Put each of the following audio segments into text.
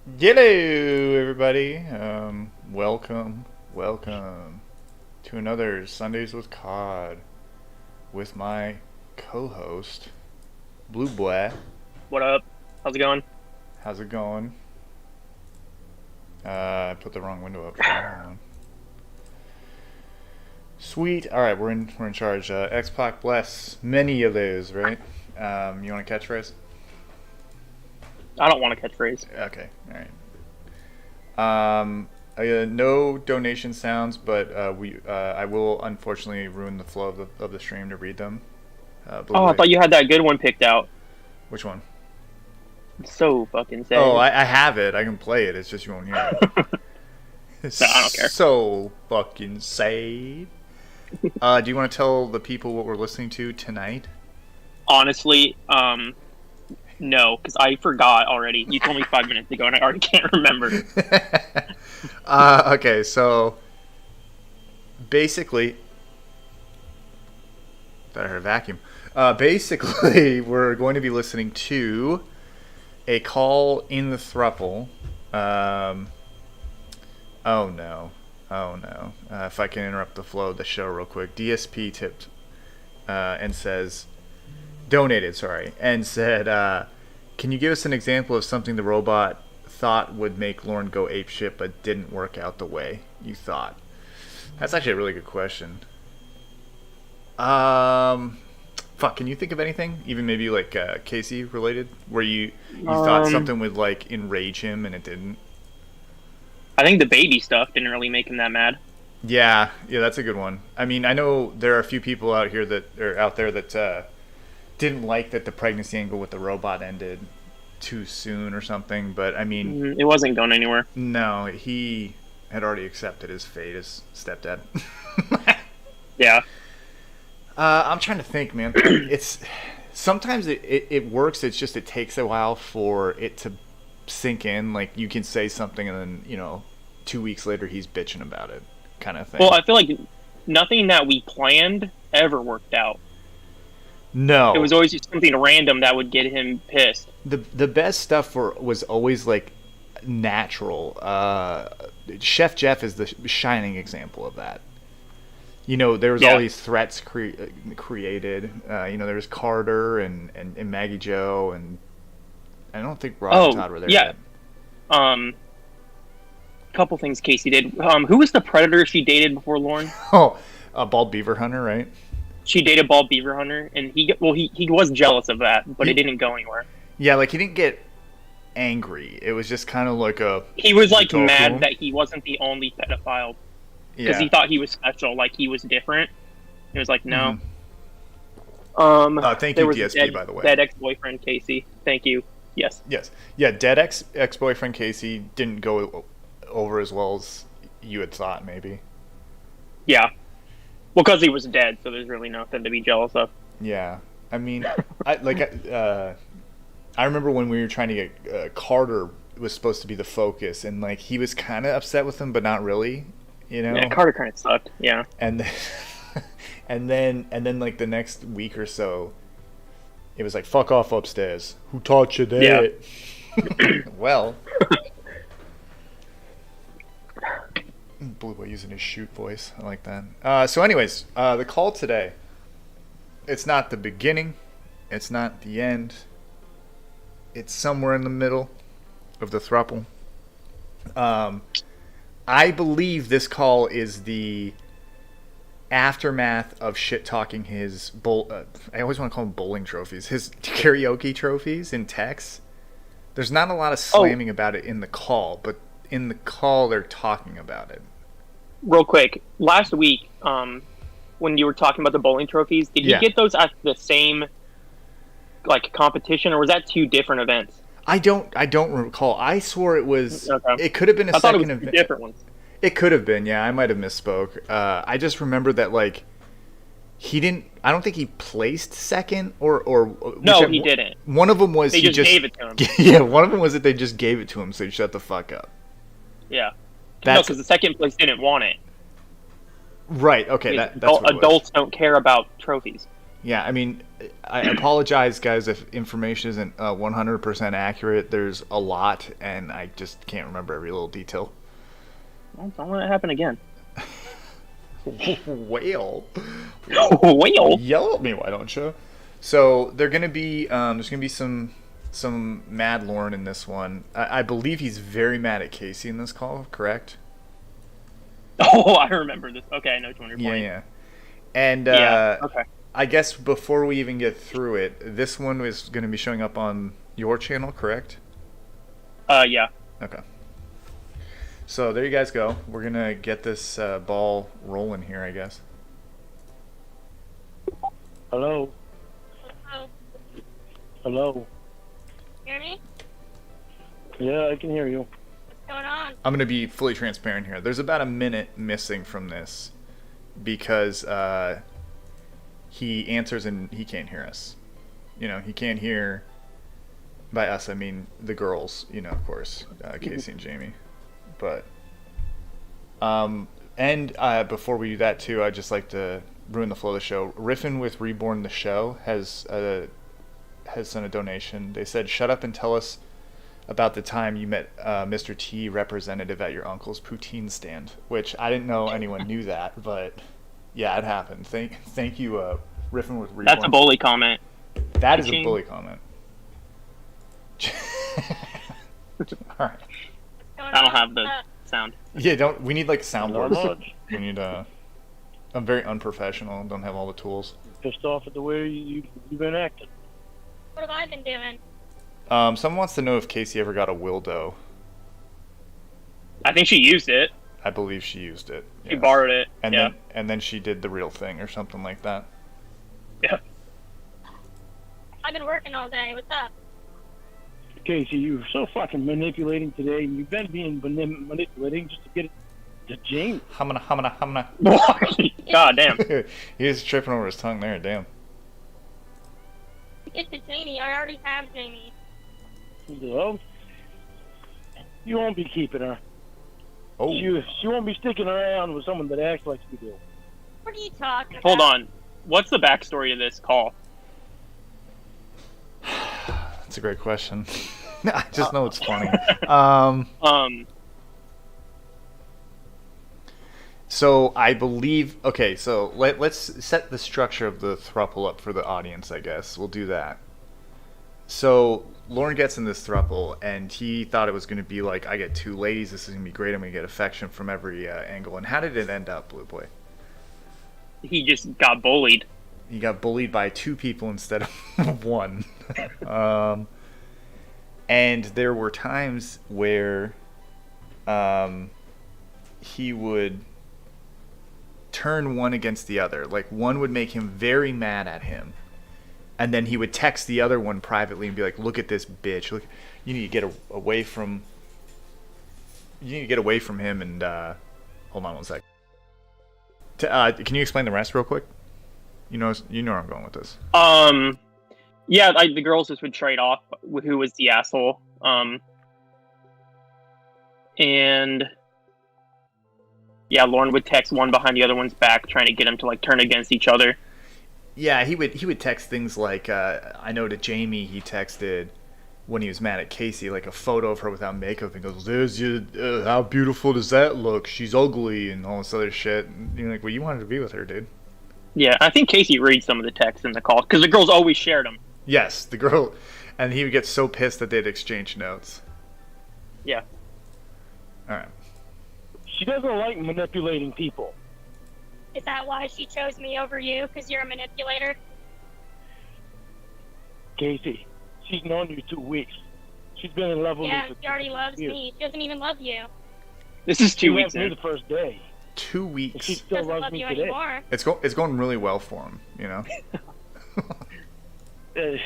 Hello, everybody. Welcome to another Sundays with Cawd with my co-host, Blue Boy. What up? How's it going? How's it going? I put the wrong window up. Hold on. Sweet. All right, we're in charge. X-Pac bless many of those, right? You want a catchphrase? I don't want a catchphrase. Okay. All right. No donation sounds, but I will unfortunately ruin the flow of the stream to read them. I thought you had that good one picked out. Which one? So fucking sad. Oh, I have it. I can play it. It's just you won't hear it. No, I don't care. So fucking sad. Do you want to tell the people what we're listening to tonight? Honestly, no, because I forgot already. You told me 5 minutes ago, and I already can't remember. Okay, so basically, thought I heard a vacuum. Basically, we're going to be listening to a call in the Throffle. Oh no. If I can interrupt the flow of the show real quick. DSP tipped and says, donated, sorry, and said, can you give us an example of something the robot thought would make Lauren go apeshit but didn't work out the way you thought? That's actually a really good question. Fuck, can you think of anything? Even maybe like Casey related? Where you thought something would like enrage him and it didn't? I think the baby stuff didn't really make him that mad. Yeah, that's a good one. I mean, I know there are a few people out there that didn't like that the pregnancy angle with the robot ended too soon or something, but I mean, It wasn't going anywhere. no, he had already accepted his fate as stepdad. Yeah. I'm trying to think, man. It's sometimes it works. It's just it takes a while for it to sink in. Like you can say something and then 2 weeks later he's bitching about it, kind of thing. Well, I feel like nothing that we planned ever worked out. No, It was always just something random that would get him pissed. the best stuff was always like natural. Chef Jeff is the shining example of that. There was all these threats created. There was Carter and Maggie Joe, and I don't think Rob and Todd were there yet. Couple things Casey did. Who was the predator she dated before Lauren? Oh, a bald beaver hunter, right? She dated Bald Beaver Hunter, and he was jealous of that, but it didn't go anywhere. Yeah, like he didn't get angry. It was just kind of like he was like mad that he wasn't the only pedophile because yeah. he thought he was special, like he was different. He was like, no. Thank you, DSP, by the way. Dead ex-boyfriend Casey. Thank you. Yes. Yeah. Dead ex-boyfriend Casey didn't go over as well as you had thought, maybe. Yeah. Well, because he was dead, so there's really nothing to be jealous of. Yeah, I mean, I remember when we were trying to get Carter was supposed to be the focus, and like he was kind of upset with him, but not really, Yeah, Carter kind of sucked. Yeah. And then, and then like the next week or so, it was like fuck off upstairs. Who taught you that? Yeah. Well. Blue Boy using his shoot voice. I like that. So anyways, the call today. It's not the beginning. It's not the end. It's somewhere in the middle of the throuple. I believe this call is the aftermath of shit talking his I always want to call them bowling trophies. His karaoke trophies in text. There's not a lot of slamming about it in the call, but in the call they're talking about it. Real quick, last week, when you were talking about the bowling trophies, did you get those at the same like competition, or was that two different events? I don't recall. I swore it was. Okay. It could have been a second event. Two different ones. It could have been. Yeah, I might have misspoke. I just remember that like he didn't. I don't think he placed second or no, he didn't. One of them was they just gave it to him. Yeah, one of them was that they just gave it to him, so he shut the fuck up. Yeah. No, because the second place didn't want it. Right. Okay. Adults don't care about trophies. Yeah, I mean, I apologize, guys, if information isn't 100% accurate. There's a lot, and I just can't remember every little detail. Well, don't let it happen again. Whale. Whale. Yell at me, why don't you? So they're gonna be there's gonna be some mad Lauren in this one. I believe he's very mad at Casey in this call, correct? Oh, I remember this. Okay, I know which one you're playing. Yeah. And okay. I guess before we even get through it, this one is going to be showing up on your channel, correct? Yeah. Okay. So there you guys go. We're going to get this ball rolling here, I guess. Hello. Hello. Hello. Hear me? Yeah, I can hear you. What's going on? I'm going to be fully transparent here. There's about a minute missing from this because he answers and he can't hear us. You know, he can't hear. By us, I mean the girls, you know, of course, Casey and Jamie. But, before we do that too, I'd just like to ruin the flow of the show. Riffin with Reborn the Show has sent a donation. They said, "Shut up and tell us about the time you met Mr. T representative at your uncle's poutine stand," which I didn't know anyone knew that, but yeah, it happened. Thank you, Riffin with Reborn. That's a bully comment. That is a bully comment. All right. I don't have the sound. Yeah, we need like soundboards. Not much. We need I'm very unprofessional. Don't have all the tools. Pissed off at the way you've been acting. What have I been doing? Someone wants to know if Casey ever got a Wildo. I think she used it. I believe she used it. She Yes. borrowed it. And yeah. then she did the real thing or something like that. Yeah. I've been working all day. What's up? Casey, you were so fucking manipulating today, and you've been being manipulating just to get it to James. Hamana. God damn. He is tripping over his tongue there. Damn. Get to Jamie. I already have Jamie. Well, you won't be keeping her. Oh. She won't be sticking around with someone that acts like you do. What are you talking about? Hold on. What's the backstory of this call? That's a great question. I just know it's funny. So I believe. Okay, so let's set the structure of the throuple up for the audience. I guess we'll do that. So Lauren gets in this throuple, and he thought it was going to be like, I get two ladies. This is going to be great. I'm going to get affection from every angle. And how did it end up, Blue Boy? He just got bullied. He got bullied by two people instead of one. And there were times where he would turn one against the other. Like, one would make him very mad at him. And then he would text the other one privately and be like, "Look at this bitch. Look, you need to get away from him." And hold on one sec. Can you explain the rest real quick? You know where I'm going with this. Yeah, the girls just would trade off with who was the asshole. And yeah, Lauren would text one behind the other one's back, trying to get them to like turn against each other. Yeah, he would text things like, I know to Jamie he texted when he was mad at Casey, like a photo of her without makeup, and goes, "There's you, how beautiful does that look? She's ugly," and all this other shit. And you're like, well, you wanted to be with her, dude. Yeah, I think Casey reads some of the texts in the call, because the girls always shared them. Yes, the girl, and he would get so pissed that they'd exchange notes. Yeah. All right. She doesn't like manipulating people. Is that why she chose me over you? Because you're a manipulator? Casey, she's known you 2 weeks. She's been in love with Yeah, me. she already loves years. me. She doesn't even love you. This is 2 She weeks loved me in. the first day. 2 And weeks. she still Doesn't loves love me you today. anymore. It's going really well for him, you know. Yeah,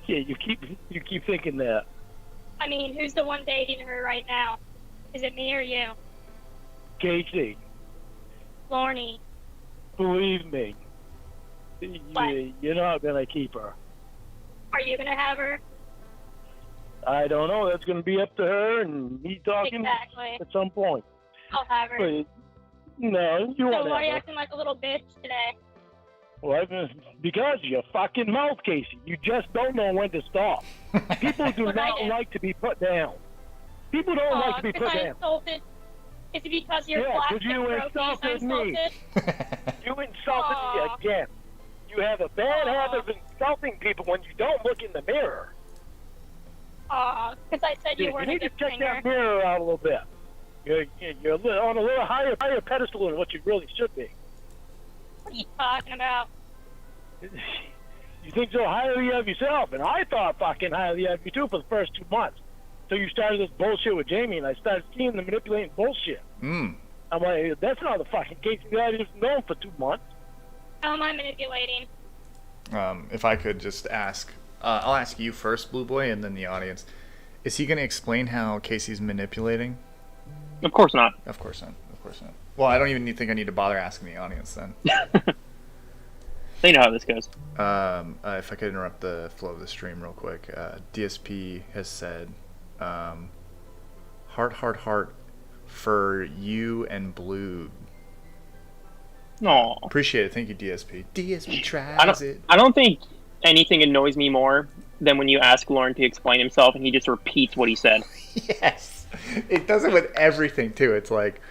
you keep thinking that. I mean, who's the one dating her right now? Is it me or you? Casey, Lorne. believe me, What? you're not gonna keep her. Are you going to have her? I don't know. That's gonna be up to her and me talking Exactly. at some point. I'll have her. But no, you So won't why are you have her. acting like a little bitch today? Well, because of your fucking mouth, Casey. You just don't know when to stop. People do not like to be put down. People don't like to be put down. Insulted. Is it because you're plastic you trophies insulted me. You insulted me again. You have a bad habit of insulting people when you don't look in the mirror. Because I said you weren't need a good to check singer. that mirror out a little bit. You're on a little higher pedestal than what you really should be. What are you talking about? You think so highly of yourself, and I thought fucking highly of you too for the first 2 months. So you started this bullshit with Jamie, and I started seeing the manipulating bullshit. I'm like, that's not the fucking case that I've known for 2 months. How am I manipulating? If I could just ask, I'll ask you first, Blue Boy, and then the audience. Is he going to explain how Casey's manipulating? Of course not. Of course not. Of course not. Well, I don't even think I need to bother asking the audience then. They know how this goes. If I could interrupt the flow of the stream real quick. DSP has said, heart for you and Blue. Aw. Appreciate it. Thank you, DSP. DSP tries it. I don't think anything annoys me more than when you ask Lauren to explain himself and he just repeats what he said. Yes. It does it with everything, too. It's like,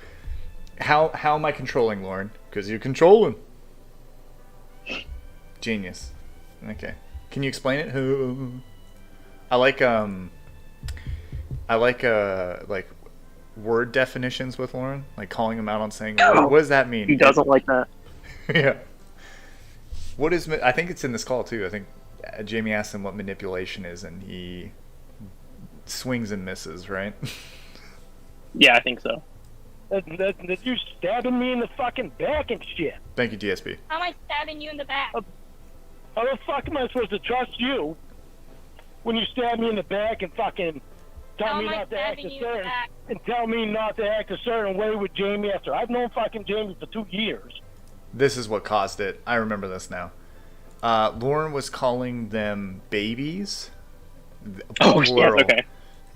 how am I controlling Lauren? Because you control him. Genius. Okay. Can you explain it? I like word definitions with Lauren, like calling him out on saying, what does that mean? He doesn't like that. Yeah. What is? I think it's in this call too. I think Jamie asked him what manipulation is, and he swings and misses, right? Yeah, I think so. That you stabbing me in the fucking back and shit. Thank you, DSP. How am I stabbing you in the back? How the fuck am I supposed to trust you when you stab me in the back and fucking tell me not to act a certain way with Jamie after I've known fucking Jamie for 2 years? This is what caused it. I remember this now. Lauren was calling them babies. Oh, yes, okay.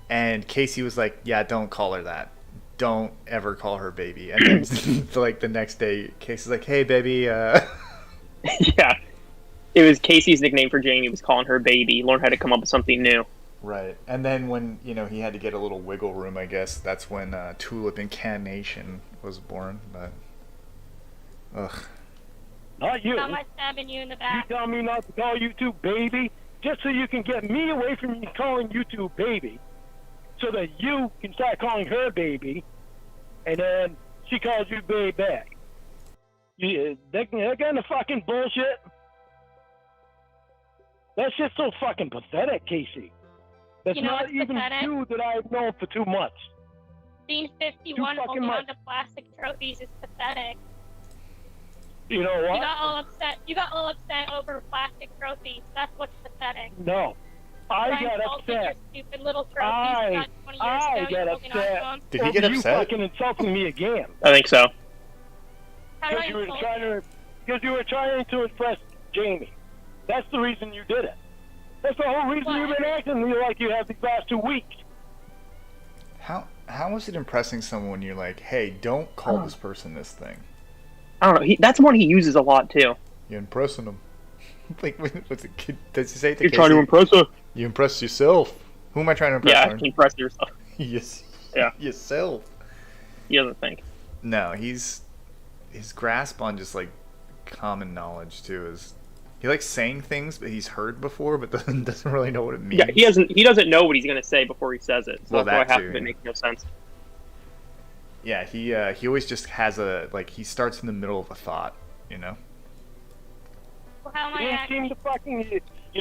And Casey was like, yeah, don't call her that. Don't ever call her baby. And then, like, the next day, Casey's like, hey, baby. Yeah. It was Casey's nickname for Jamie was calling her baby. Lauren had to come up with something new. Right. And then when, he had to get a little wiggle room, I guess, that's when Tulip Incarnation was born. But, ugh. Not you. How am I stabbing you in the back? You tell me not to call you two baby just so you can get me away from you calling you two baby so that you can start calling her baby and then she calls you baby back. That kind of fucking bullshit. That shit's so fucking pathetic, Casey. That's not even pathetic? you that I've known for 2 months. Being 51 holding on to plastic trophies is pathetic. You know what? You got all upset over plastic trophies. That's what's pathetic. No. I got upset. Your stupid little trophies you got 20 years I ago. got upset. Did he get upset? You fucking insulting me again. I think so. How Because you were trying to impress Jamie. That's the reason you did it. That's the whole reason you've been acting like you have these last 2 weeks. How is it impressing someone when you're like, hey, don't call this person this thing? I don't know. That's one he uses a lot too. You're impressing him. Like, what's it? Does he say it to You're Casey? trying to impress her. You impress yourself. Who am I trying to impress? Yeah, impress yourself. Yes. Yeah. Yourself. He doesn't think. No, his grasp on just like common knowledge too is he likes saying things but he's heard before but doesn't really know what it means. Yeah, he doesn't know what he's gonna say before he says it. So Well, that's that why half too. of it makes no sense. Yeah, he always just has he starts in the middle of a thought, Well, how am I You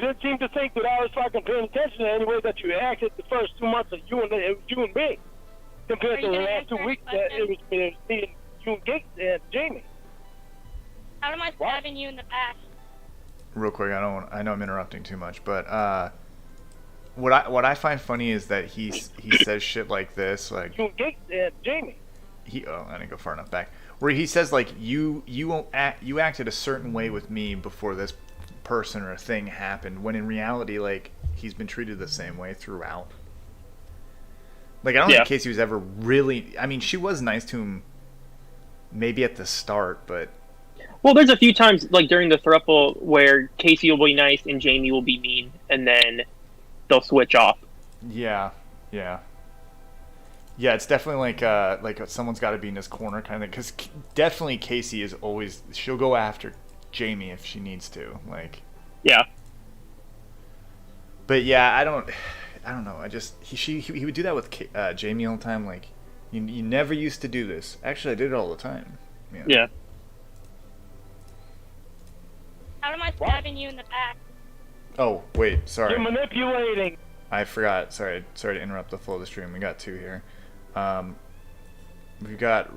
didn't seem to think that I was fucking paying attention to any way that you acted the first 2 months of you and me, compared to the last 2 weeks that it was me and you and Gates and Jamie. How am I stabbing you in the back? real quick. I know I'm interrupting too much, but what I find funny is that he says shit like this, like You and Gates and Jamie. I didn't go far enough back. Where he says like you acted a certain way with me before this person or thing happened, when in reality like he's been treated the same way throughout. Like I don't think Casey was ever really. I mean, she was nice to him, maybe at the start, but Well, there's a few times, like during the throuple, where Casey will be nice and Jamie will be mean, and then they'll switch off. Yeah, yeah. Yeah, it's definitely like someone's got to be in this corner kind of thing. Because definitely Casey is always, she'll go after Jamie if she needs to. Like, Yeah. but yeah, I don't know. He would do that with Jamie all the time. Like, you never used to do this. Actually, I did it all the time. Yeah. How am I stabbing you in the back? Oh wait, sorry. You're manipulating. I forgot. Sorry to interrupt the flow of the stream. We got two here. We've got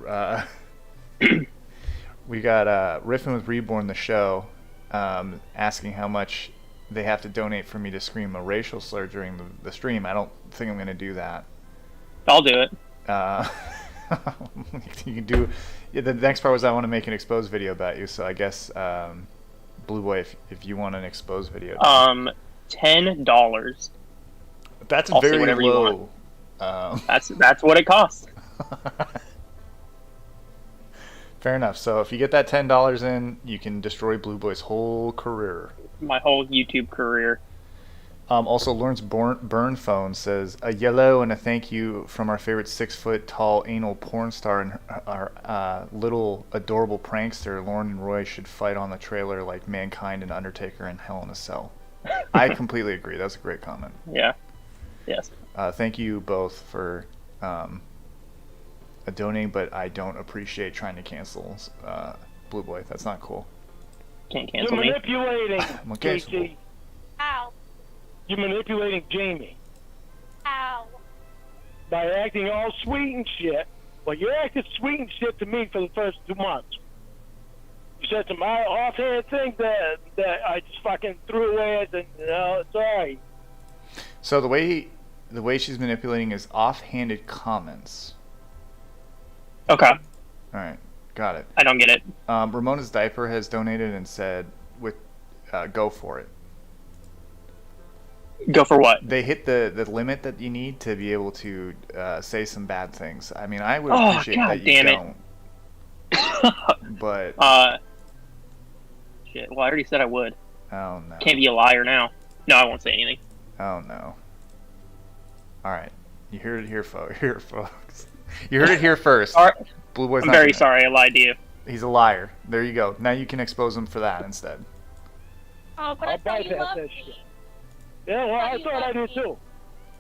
Riffin with Reborn the show, asking how much they have to donate for me to scream a racial slur during the stream. I don't think I'm gonna do that. I'll do it. You can do. Yeah, the next part was I want to make an exposed video about you. So I guess Blue Boy, if you want an exposed video. $10. That's I'll say very whatever you low. That's what it costs. Fair enough. So if you get that $10 in, you can destroy Blue Boy's whole career. My whole YouTube career. Also, Lawrence Burn Phone says a yellow and a thank you from our favorite 6-foot tall anal porn star and our little adorable prankster. Lauren and Roy should fight on the trailer like Mankind and Undertaker in Hell in a Cell. I completely agree. That's a great comment. Yeah. Yes. Thank you both for donating, but I don't appreciate trying to cancel Blue Boy. That's not cool. Can't cancel You're me. manipulating, I'm Casey. Ow. You're manipulating Jamie Ow. by acting all sweet and shit. Well, you acted sweet and shit to me for the first 2 months. You said some offhand things that I just fucking threw away and it's alright. So the way she's manipulating is offhanded comments. Okay. All right, got it. I don't get it. Ramona's Diaper has donated and said, go for it. Go for what? They hit the limit that you need to be able to say some bad things. I mean, I would Oh, appreciate God that you damn it. don't. But shit. Well, I already said I would. oh no. Can't be a liar now. No, I won't say anything. Oh no. All right, you heard it here, folks. You heard it here first. All right. Blue Boy's I'm not very gonna- sorry I lied to you. He's a liar. There you go. Now you can expose him for that instead. Oh, but I'll I thought you bypass loved that me. shit. Yeah, well, I thought I did too.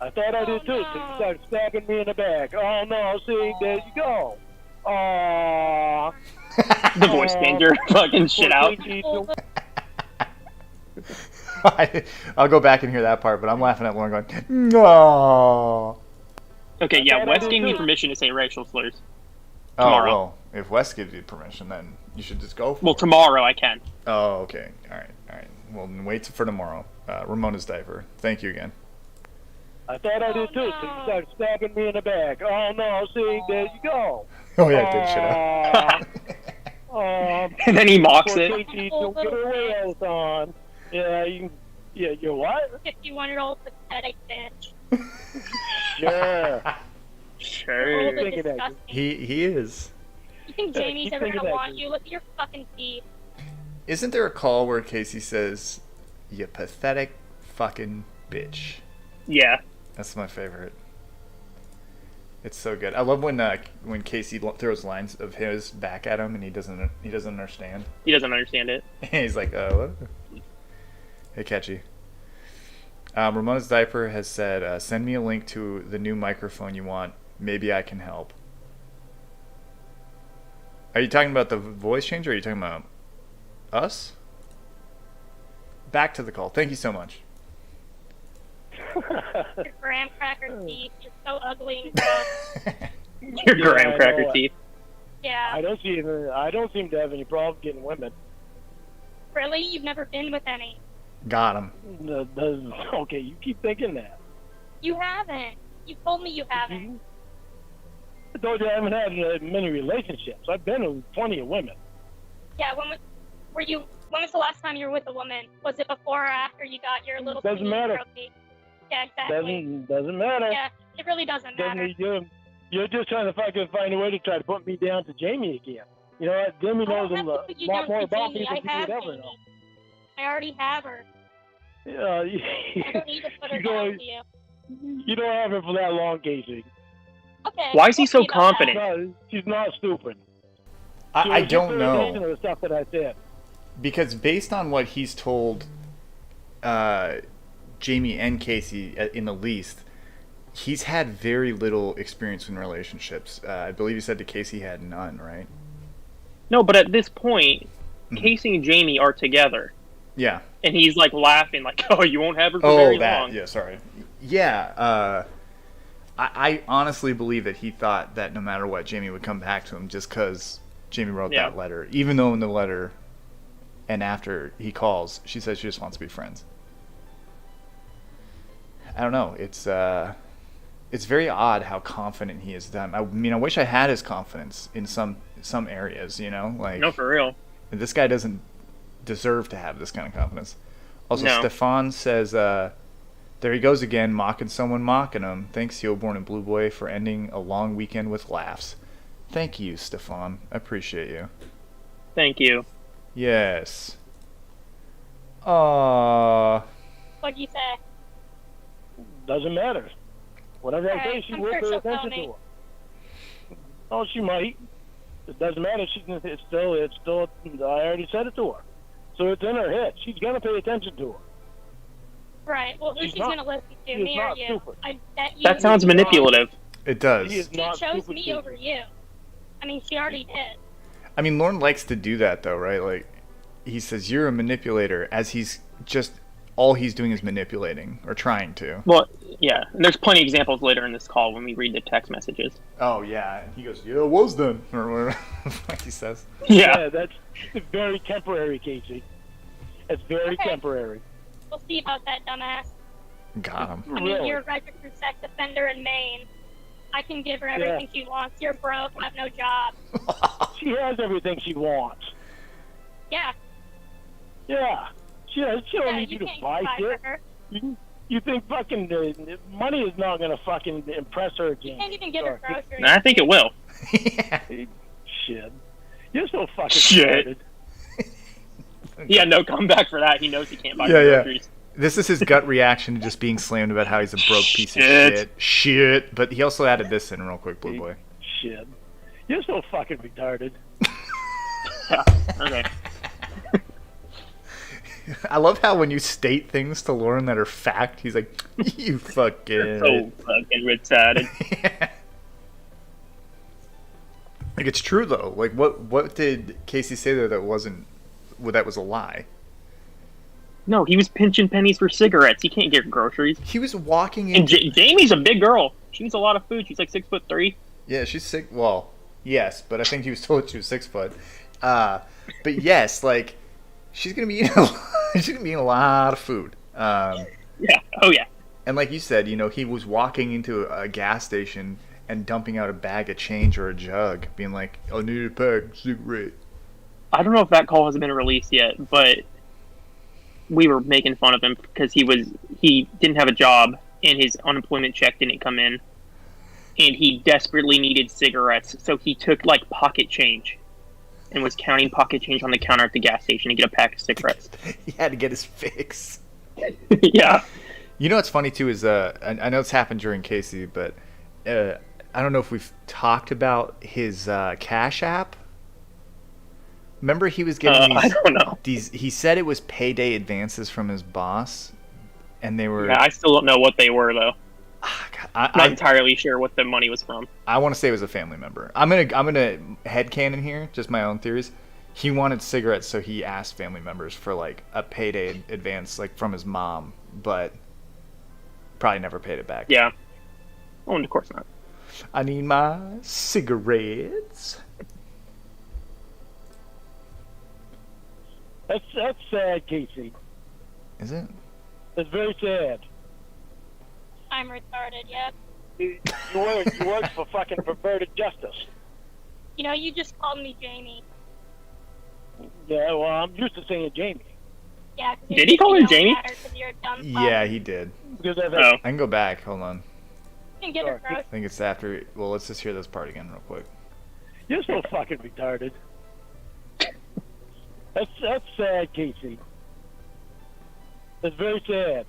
I thought I did too. So you no. started stabbing me in the back. Oh no, see, there you go. Aww. The voice changer fucking shit out. I'll go back and hear that part, but I'm laughing at Lauren going, no. Okay, yeah, thought I Wes did gave me too. permission to say racial slurs. Oh, Tomorrow. well, if Wes gives you permission, then you should just go for Well, it. tomorrow I can. Oh, okay. All right. Well, then wait for tomorrow. Ramona's Diaper. Thank you again. I thought I did too. So you started stabbing me in the back. Oh no, see, there you go. Oh, yeah, I did shit up. And then he mocks Poor it. Casey, don't get her rails on. Yeah, you're what? 51-year-old pathetic bitch. Sure. Sure. Totally thinking that. disgusting. He is. You think Yeah, Jamie's keep ever thinking gonna that, want dude. you? Look at your fucking teeth. Isn't there a call where Casey says, "You pathetic fucking bitch"? Yeah. That's my favorite. It's so good. I love when Casey throws lines of his back at him and he doesn't understand. He doesn't understand it. He's like, "Oh, what?" Hey, catchy. Ramona's Diaper has said, "Send me a link to the new microphone you want. Maybe I can help." Are you talking about the voice change, or are you talking about us? Back to the call. Thank you so much. Your graham cracker teeth. You're so ugly and gross. Your Yeah, graham I cracker know. teeth. Yeah. I don't seem to have any problem getting women. Really? You've never been with any? Got him. Okay, you keep thinking that. You haven't. You told me you haven't. I told you I haven't had many relationships. I've been with plenty of women. Yeah. When was the last time you were with a woman? Was it before or after you got your little Doesn't singing matter. trophy? Yeah, exactly. Doesn't matter. Yeah, it really doesn't matter. You're just trying to fucking find a way to try to put me down to Jamie again. You know what? Jamie I knows don't a have to lot put you down more for about Jamie. me I than you have would ever Jamie. know. I already have her. Yeah, I don't need to put her you down don't, with you. you don't have her for that long, Casey. Okay. Why is he we'll so see about that. confident? No, she's not stupid. I Just don't pay attention know. to the stuff that I said. Because based on what he's told Jamie and Casey in the least, he's had very little experience in relationships. I believe he said to Casey he had none, right? No, but at this point, Mhm. Casey and Jamie are together. Yeah. And he's like laughing, like, "Oh, you won't have her for Oh, very that. long." Yeah, sorry. Yeah. I honestly believe that he thought that no matter what, Jamie would come back to him just because Jamie wrote Yeah. that letter. Even though in the letter and after he calls, she says she just wants to be friends. I don't know. It's very odd how confident he is done. I mean, I wish I had his confidence in some areas, you know? Like, No, for real. this guy doesn't deserve to have this kind of confidence. Also, No. Stefan says, there he goes again, mocking someone mocking him. Thanks, Heelborn and Blue Boy, for ending a long weekend with laughs. Thank you, Stefan. I appreciate you. Thank you. Yes. Aww. What'd you say? Doesn't matter. Whatever I say, Alright, she I'm will sure pay she'll attention tell to me. her. Oh, she might. It doesn't matter. It's still. I already said it to her, so it's in her head. She's gonna pay attention to her. Right. Well, who's She's she's not- gonna listen to, she is me or not you? stupid. I bet you. That sounds She's not- manipulative. It does. She is She not chose stupid. me over you. I mean, she already did. I mean, Lorne likes to do that, though, right? Like, he says, you're a manipulator, as he's just, all he's doing is manipulating, or trying to. Well, yeah. And there's plenty of examples later in this call when we read the text messages. Oh, yeah. He goes, yeah, it was then. Or whatever like he says. Yeah. That's very temporary, Casey. It's very Okay. temporary. We'll see about that, dumbass. Got him. I mean, Really? you're a registered sex offender in Maine. I can give her everything she wants. You're broke, have no job. She has everything she wants. Yeah. Yeah. She don't Yeah, need you to can't buy buy shit. for her. You think fucking money is not gonna fucking impress her, You James? can't even get her groceries. And I think it will. Yeah. Shit. You're so fucking Shit. retarded. He had no comeback for that. He knows he can't buy Yeah, yeah. groceries. This is his gut reaction to just being slammed about how he's a broke piece of Shit. shit. Shit. But he also added this in real quick, Blue Boy. Shit. You're so fucking retarded. Yeah. Okay. I love how when you state things to Lauren that are fact, he's like, you fucking... So fucking retarded. Like, it's true, though. Like, what did Casey say there that wasn't... Well, that was a lie? No, he was pinching pennies for cigarettes. He can't get groceries. He was walking And in... Jamie's a big girl. She eats a lot of food. She's like 6'3". Yeah, she's sick. Well, yes, but I think he was told she was 6 foot. But yes, like, she's gonna be eating she's gonna be eating a lot of food. Yeah. Oh yeah. And like you said, you know, he was walking into a gas station and dumping out a bag of change or a jug, being like, "I need a pack of cigarette." I don't know if that call has been released yet, but we were making fun of him because he didn't have a job and his unemployment check didn't come in, and he desperately needed cigarettes, so he took like pocket change and was counting pocket change on the counter at the gas station to get a pack of cigarettes. He had to get his fix. Yeah. You know what's funny too is I know it's happened during Casey, but I don't know if we've talked about his Cash App. Remember he was getting I don't know. he said it was payday advances from his boss, and they were. Yeah, I still don't know what they were though. Not I entirely sure what the money was from. want to say it was a family member. I'm gonna headcanon here, just my own theories. He wanted cigarettes, so he asked family members for like a payday advance, like from his mom, but probably never paid it back. Yeah. Oh, and of course not. I need my cigarettes. That's sad, Casey. Is it? That's very sad. I'm retarded, yep. You work for fucking perverted justice. You know, you just called me Jamie. Yeah, well, I'm used to saying Jamie. Yeah, 'cause Did he call her you don't Jamie? matter 'cause you're a dumb Yeah, fuck. he did. Because I've Oh. I can go back. Hold on. You can get her Sorry. I groceries. think it's after. Well, let's just hear this part again real quick. You're so fucking retarded. That's sad, Casey. That's very sad.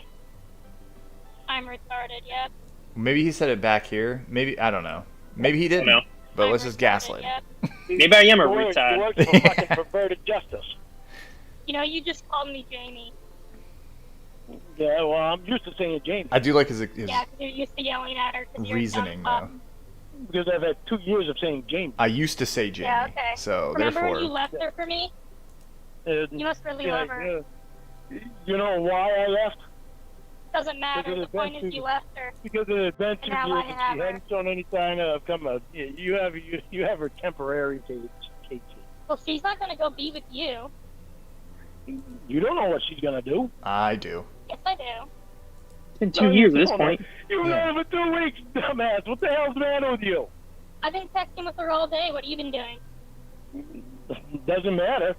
I'm retarded, yep. Maybe he said it back here. Maybe, I don't know. Maybe he didn't. know. But I'm let's just retarded, gaslight him. yep. Maybe I am a You work retard. for fucking perverted justice. You know, you just called me Jamie. Yeah, well, I'm used to saying James I do like his Yeah, because you're used to yelling at her. 'Cause you're a reasoning, dumb though. because I've had 2 years of saying James. I used to say Jamie, Yeah, okay. so Remember therefore... when you left her for me? You must really love her. You know why I left? Doesn't matter. Because The it's point been is two- you left her. Because it had been 2 And now years I and have she her. hadn't shown any sign of come up. You have her temporary, Casey. Well, she's not going to go be with you. You don't know what she's gonna do. I do. Yes, I do. It's been 2 years at this You don't know. point. You were Yeah. there for 2 weeks, dumbass. What the hell's the matter with you? I've been texting with her all day. What have you been doing? Doesn't matter.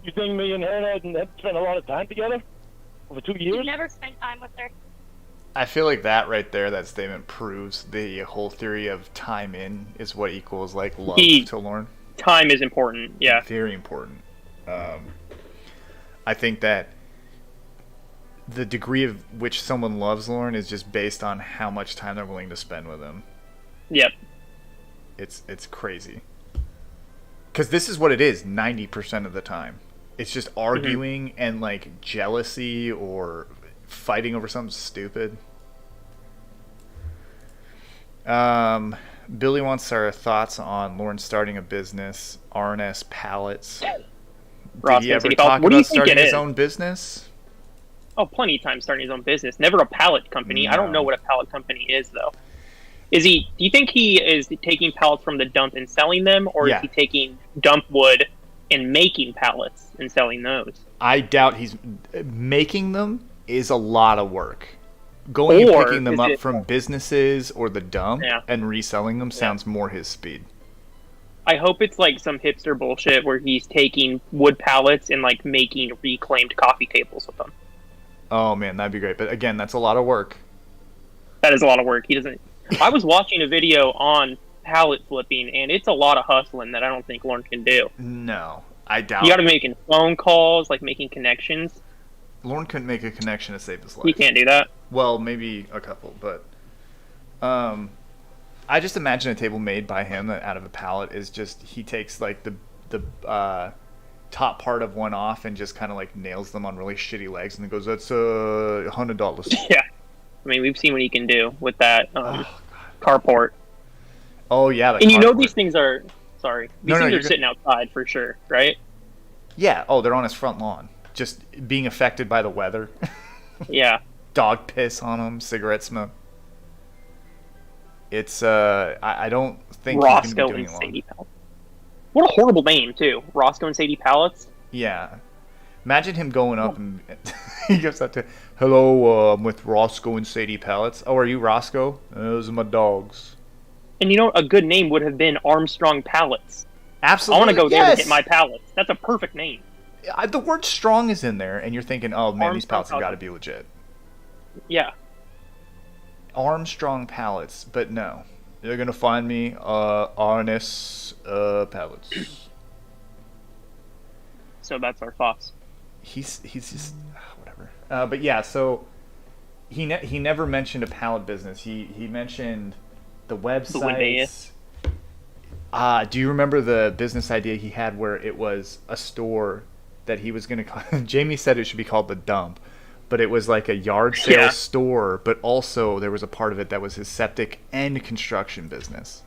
You think me and her had spent a lot of time together over 2 You've years? never spent time with her. I feel like that right there, that statement proves the whole theory of time in is what equals like love to Lauren. Time is important. Yeah. Very important. I think that the degree of which someone loves Lauren is just based on how much time they're willing to spend with him. Yep. It's crazy. Because this is what it is 90% of the time. It's just arguing and like jealousy or fighting over something stupid. Billy wants our thoughts on Lauren starting a business, RNS Pallets. Did he ever talk What do you about think starting it his is? own business? Oh, plenty of times starting his own business. Never a pallet company. I don't No. know what a pallet company is, though. Is he? Do you think he is taking pallets from the dump and selling them, or Yeah. is he taking dump wood and making pallets and selling those? I doubt he's making them is a lot of work. Going Or and picking them is up it- from businesses or the dump Yeah. and reselling them sounds more his speed. I hope it's like some hipster bullshit where he's taking wood pallets and like making reclaimed coffee tables with them. Oh man, that'd be great. But again, that's a lot of work. That is a lot of work. He doesn't. I was watching a video on pallet flipping, and it's a lot of hustling that I don't think Lauren can do. No, I doubt. You got to making phone calls, like making connections. Lauren couldn't make a connection to save his life. You can't do that. Well, maybe a couple, but I just imagine a table made by him out of a pallet is just he takes like the top part of one off and just kind of like nails them on really shitty legs and then goes, "That's $100." Yeah. I mean, we've seen what he can do with that carport. Oh yeah, And you know carport. these things are... Sorry. These No, things you're are sitting outside for sure, right? Yeah. Oh, they're on his front lawn, just being affected by the weather. Yeah. Dog piss on them, cigarette smoke. It's I don't think Roscoe he can be doing and it long. Sadie Pallets. What a horrible name, too. Roscoe and Sadie Pallets. Yeah. Imagine him going up and he goes up to, "Hello, I'm with Roscoe and Sadie Pallets." "Oh, are you Roscoe?" "Those are my dogs." And you know, a good name would have been Armstrong Pallets. I Absolutely. want to go there yes! to get my pallets. That's a perfect name. The word "strong" is in there, and you're thinking, "Oh man, these Armstrong pallets have got to Pallets. be legit." Yeah. Armstrong Pallets, but no, you're gonna find me RNS Pallets. So that's our thoughts. He's just whatever. But yeah, so he never mentioned a pallet business. He mentioned the websites. Do you remember the business idea he had where it was a store that he was gonna call? Jamie said it should be called the Dump, but it was like a yard sale store. But also there was a part of it that was his septic and construction business.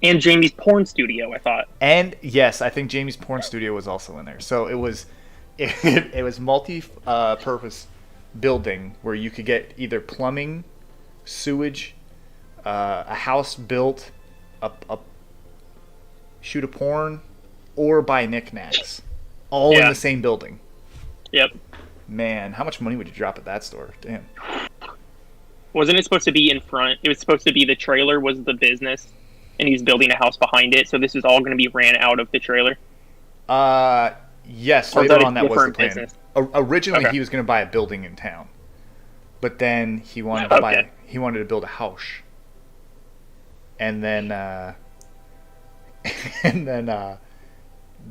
And Jamie's porn studio, I thought. And yes, I think Jamie's porn studio was also in there. So it was multi-purpose building where you could get either plumbing, sewage, a house built, a shoot a porn, or buy knickknacks, all in the same building. Yep. Man, how much money would you drop at that store? Damn. Wasn't it supposed to be in front? It was supposed to be the trailer was the business, and he's building a house behind it. So this is all going to be ran out of the trailer. Yes, Or is later that a on that was the different plan. business? Originally, Okay. he was going to buy a building in town, but then he wanted to Okay. he wanted to build a house, and then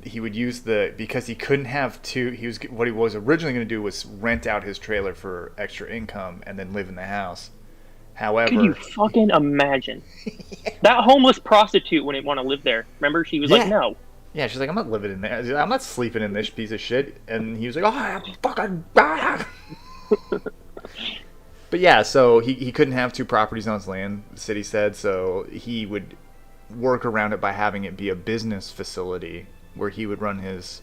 he would use because he couldn't have two. What he was originally going to do was rent out his trailer for extra income and then live in the house. However, could you fucking imagine that homeless prostitute wouldn't want to live there? Remember, she was like, "No." Yeah, she's like, I'm not living in there. I'm not sleeping in this piece of shit. And he was like, oh, fucking. But yeah, so he couldn't have two properties on his land, the city said, so he would work around it by having it be a business facility where he would run his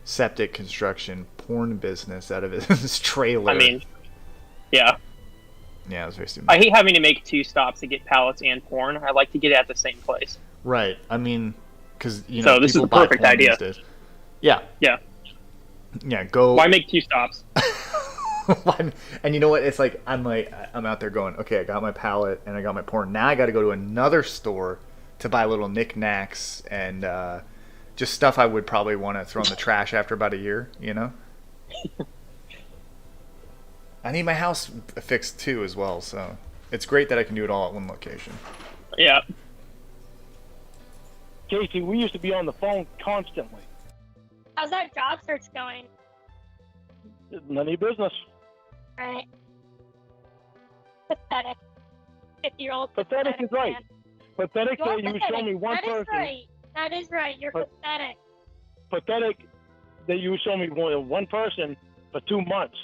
septic construction porn business out of his trailer. I mean, yeah. Yeah, it was very stupid. I hate having to make 2 stops to get pallets and porn. I like to get it at the same place. Right. I mean, because, so this is the perfect idea. Yeah. Yeah. Yeah, go. Why make 2 stops? And you know what? It's like I'm out there going, okay, I got my pallet and I got my porn. Now I got to go to another store to buy little knickknacks and just stuff I would probably want to throw in the trash after about a year. You know. I need my house fixed too as well, so it's great that I can do it all at one location. Yeah. Casey, we used to be on the phone constantly. How's that job search going? None of your business. Right. Pathetic. 50-year-old. Pathetic is right. Man. Pathetic You that are you pathetic. show me one That person. is right. That is right. You're pathetic. Pathetic that you show me one person for 2 months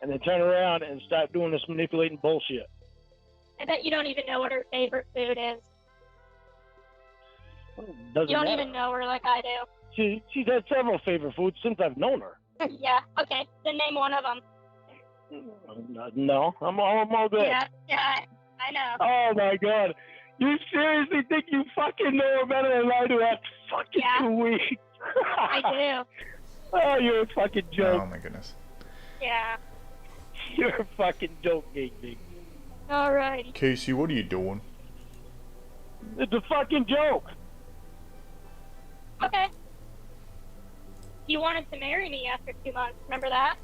and then turn around and start doing this manipulating bullshit. I bet you don't even know what her favorite food is. Doesn't You don't matter. even know her like I do. She's had several favorite foods since I've known her. Yeah. Okay. Then name one of them. No, I'm all good. Yeah. I know. Oh my god. You seriously think you fucking know her better than I do after fucking 2 weeks? I do. Oh, you're a fucking joke. Oh my goodness. Yeah. You're a fucking joke, Casey. Alrighty. Casey, what are you doing? It's a fucking joke. Okay. You wanted to marry me after 2 months. Remember that?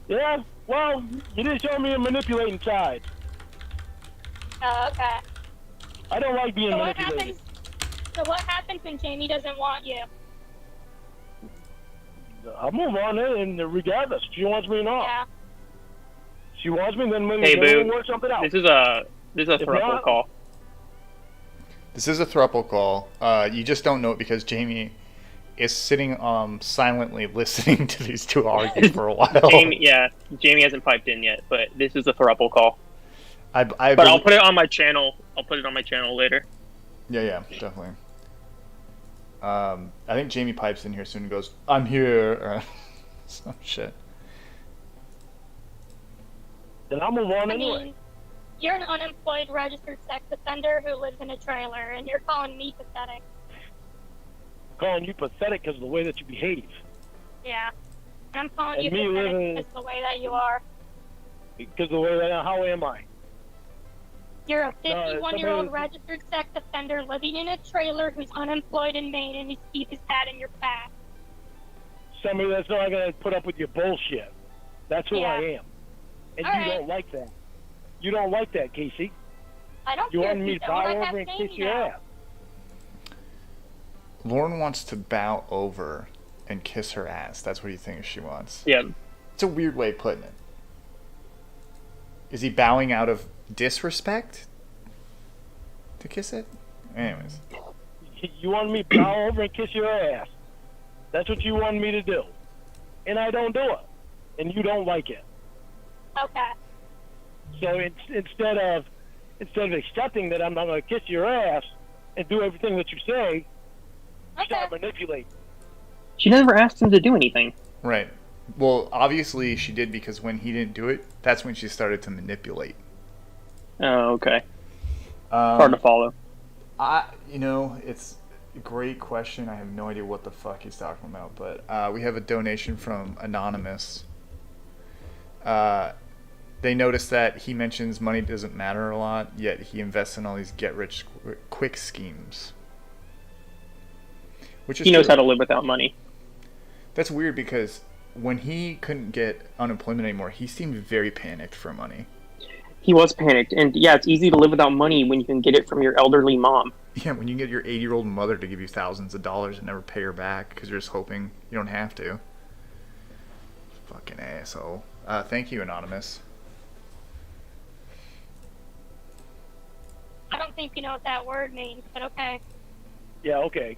Yeah, well, you didn't show me a manipulating side. Oh, okay. I don't like being So what manipulated. what happens when Jamie doesn't want you? I'll move on and regardless. She wants me or not. Yeah. She wants me, then maybe Hey, we'll boo. work something out. This is a If throuple not- call. This is a throuple call. You just don't know it because Jamie is sitting silently listening to these two argue for a while. Jamie hasn't piped in yet, but this is a throuple call. But I'll put it on my channel. I'll put it on my channel later. Yeah, definitely. I think Jamie pipes in here soon and goes, I'm here. Some shit. Then I'll move on I anyway. mean, you're an unemployed registered sex offender who lives in a trailer, and you're calling me pathetic. I'm calling you pathetic because of the way that you behave. Yeah. And I'm calling And you me pathetic living- because of the way that you are. Because of the way that, how am I? You're a No, 51-year-old somebody- registered sex offender living in a trailer who's unemployed in Maine and you keep his hat in your past. Somebody that's not going to put up with your bullshit. That's who Yeah. I am. And All you right. don't like that. You don't like that, Casey. I don't You care want if me you to don't. bow I have over and Jamie kiss your now. ass. Lauren wants to bow over and kiss her ass. That's what he thinks she wants. Yeah. It's a weird way of putting it. Is he bowing out of disrespect to kiss it? Anyways. You want me to bow over and kiss your ass. That's what you want me to do. And I don't do it. And you don't like it. Okay. So instead of accepting that I'm not going to kiss your ass and do everything that you say, Okay. start manipulating. She never asked him to do anything. Right. Well, obviously she did because when he didn't do it, that's when she started to manipulate. Oh, okay. Hard to follow. It's a great question. I have no idea what the fuck he's talking about, but we have a donation from Anonymous. They noticed that he mentions money doesn't matter a lot, yet he invests in all these get-rich-quick schemes. Which is He knows true. how to live without money. That's weird because when he couldn't get unemployment anymore, he seemed very panicked for money. He was panicked, and yeah, it's easy to live without money when you can get it from your elderly mom. Yeah, when you get your 80-year-old mother to give you thousands of dollars and never pay her back because you're just hoping you don't have to. Fucking asshole. Thank you, Anonymous. I don't think you know what that word means, but okay. Yeah, okay.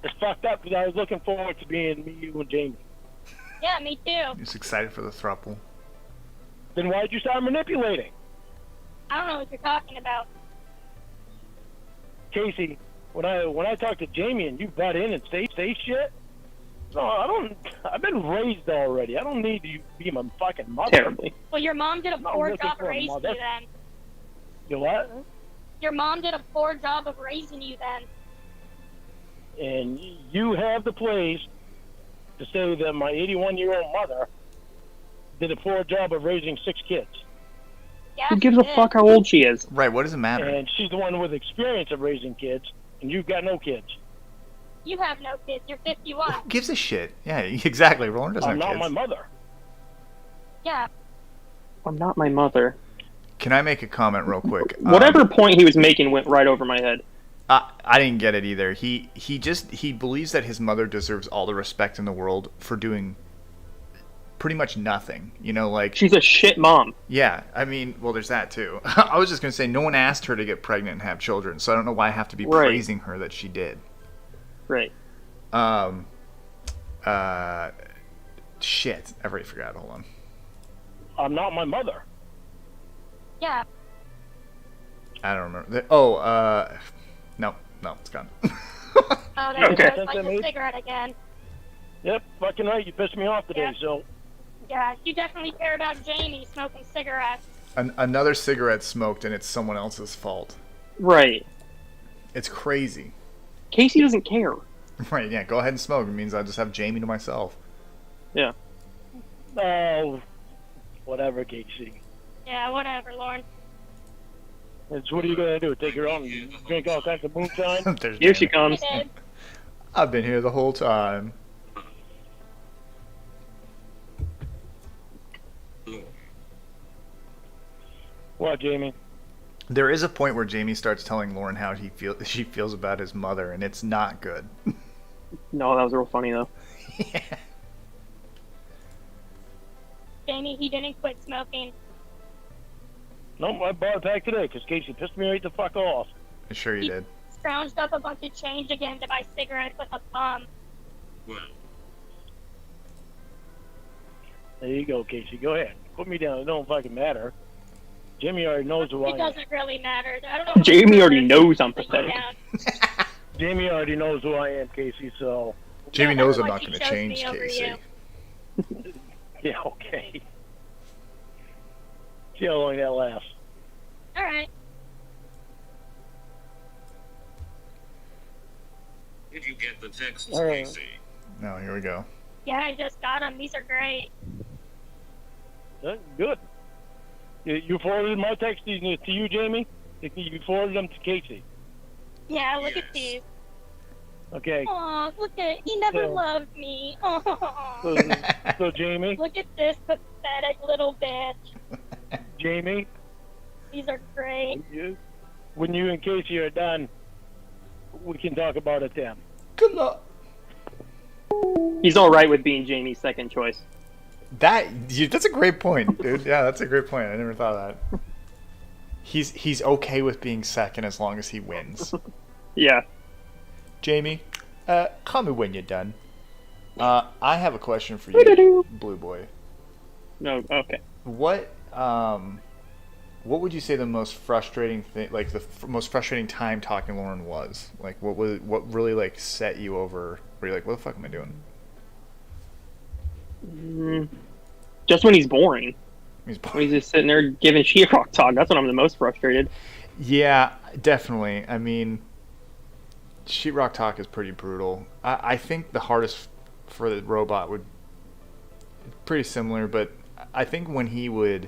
It's fucked up because I was looking forward to being me, you, and Jamie. Yeah, me too. Just excited for the throuple. Then why'd you start manipulating? I don't know what you're talking about. Casey, when I talk to Jamie and you butt in and say shit, no, I've been raised already. I don't need you to be my fucking mother. Terribly. Well, your mom did a not poor looking job for of a raising mother. you then. You what? Your mom did a poor job of raising you then. And you have the place to say that my 81-year-old mother did a poor job of raising 6 kids. Yeah, Who gives she a did. fuck how old she is? Right, what does it matter? And she's the one with experience of raising kids, and you've got no kids. You have no kids. You're 51. Who gives a shit? Yeah, exactly. Roland doesn't I'm have not kids. my mother. Yeah. I'm not my mother. Can I make a comment real quick? Whatever point he was making went right over my head. I didn't get it either. He believes that his mother deserves all the respect in the world for doing pretty much nothing. You know, like She's a shit mom. yeah. I mean, well, there's that too. I was just gonna say no one asked her to get pregnant and have children, so I don't know why I have to be Right. praising her that she did. Right. Shit. I already forgot. Hold on. I'm not my mother. Yeah. I don't remember. No, it's gone. Oh, there Okay. it goes. Like a cigarette again. Yep, fucking right. You pissed me off today, Yeah. so Yeah, you definitely care about Jamie smoking cigarettes. Another cigarette smoked, and it's someone else's fault. Right. It's crazy. Casey doesn't care. Right? Yeah. Go ahead and smoke. It means I just have Jamie to myself. Yeah. oh, whatever, Casey. Yeah, whatever, Lauren. It's, what are you gonna do? Take her out and drink all kinds of moonshine? There's Here she Jamie. comes. I did. I've been here the whole time. What, Jamie? There is a point where Jamie starts telling Lauren how she feels about his mother, and it's not good. No, that was real funny though. Yeah. Jamie, he didn't quit smoking. Nope, I bought it back today because Casey pissed me right the fuck off. I'm sure you did. Scrounged up a bunch of change again to buy cigarettes with a bum. There you go, Casey. Go ahead. Put me down. It don't fucking matter. Jimmy already knows who I It am. doesn't really matter. I don't know. Jamie already knows I'm Put you pathetic. down. Jamie already knows who I am, Casey, so... Jamie Yeah, knows I'm otherwise not he going to chose me change over Casey. you. Yeah, okay. See how long that lasts. Alright. Did you get the texts, All right. Casey? No, here we go. Yeah, I just got them. These are great. Good. You forwarded my text to you, Jamie? You forwarded them to Casey. Yeah, look Yes. at these. Okay. Aw, look at he never So- loved me. Aw. So Jamie, Look at this pathetic little bitch. Jamie, These are great. when you and Casey are done, we can talk about it then. Good luck. He's all right with being Jamie's second choice. That's a great point, dude. Yeah, that's a great point. I never thought of that. He's okay with being second as long as he wins. Yeah. Jamie, call me when you're done. I have a question for you, Blue Boy. No. Okay. What would you say the most frustrating thing, like the most frustrating time talking to Lauren was? Like, what really like set you over? Where you're like, what the fuck am I doing? Just when he's boring. He's When he's just sitting there giving sheetrock talk. That's when I'm the most frustrated. Yeah, definitely. I mean, sheetrock talk is pretty brutal. I think the hardest for the robot would pretty similar, but I think when he would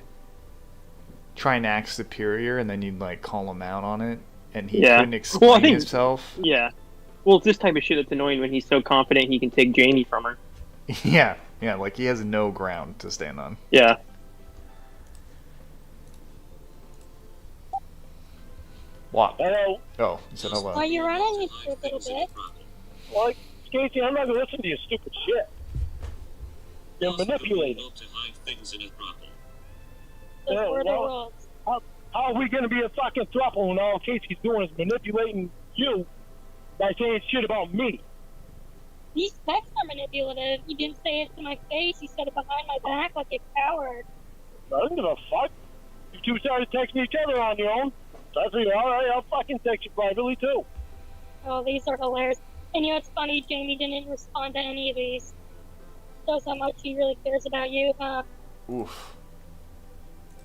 try and act superior and then you'd like call him out on it and he Yeah. couldn't explain Well, I think- himself. Yeah. Well, it's this type of shit that's annoying when he's so confident he can take Jamie from her. Yeah, like he has no ground to stand on. Yeah. What? Hello? Oh, he said hello. Well, you're running it for a little bit. Like, Casey, I'm not going to listen to your stupid shit. You're manipulating. Not to hide things in his brothel. Those Yeah, were the well- rules. How are we going to be a fucking throuple when all Casey's doing is manipulating you by saying shit about me? These texts are manipulative. You didn't say it to my face. You said it behind my back like a coward. I don't give a fuck. You two started texting each other on your own. So I figured, alright, I'll fucking text you privately too. Oh, these are hilarious. And you know what's funny? Jamie didn't respond to any of these. Shows how much he really cares about you, huh? Oof.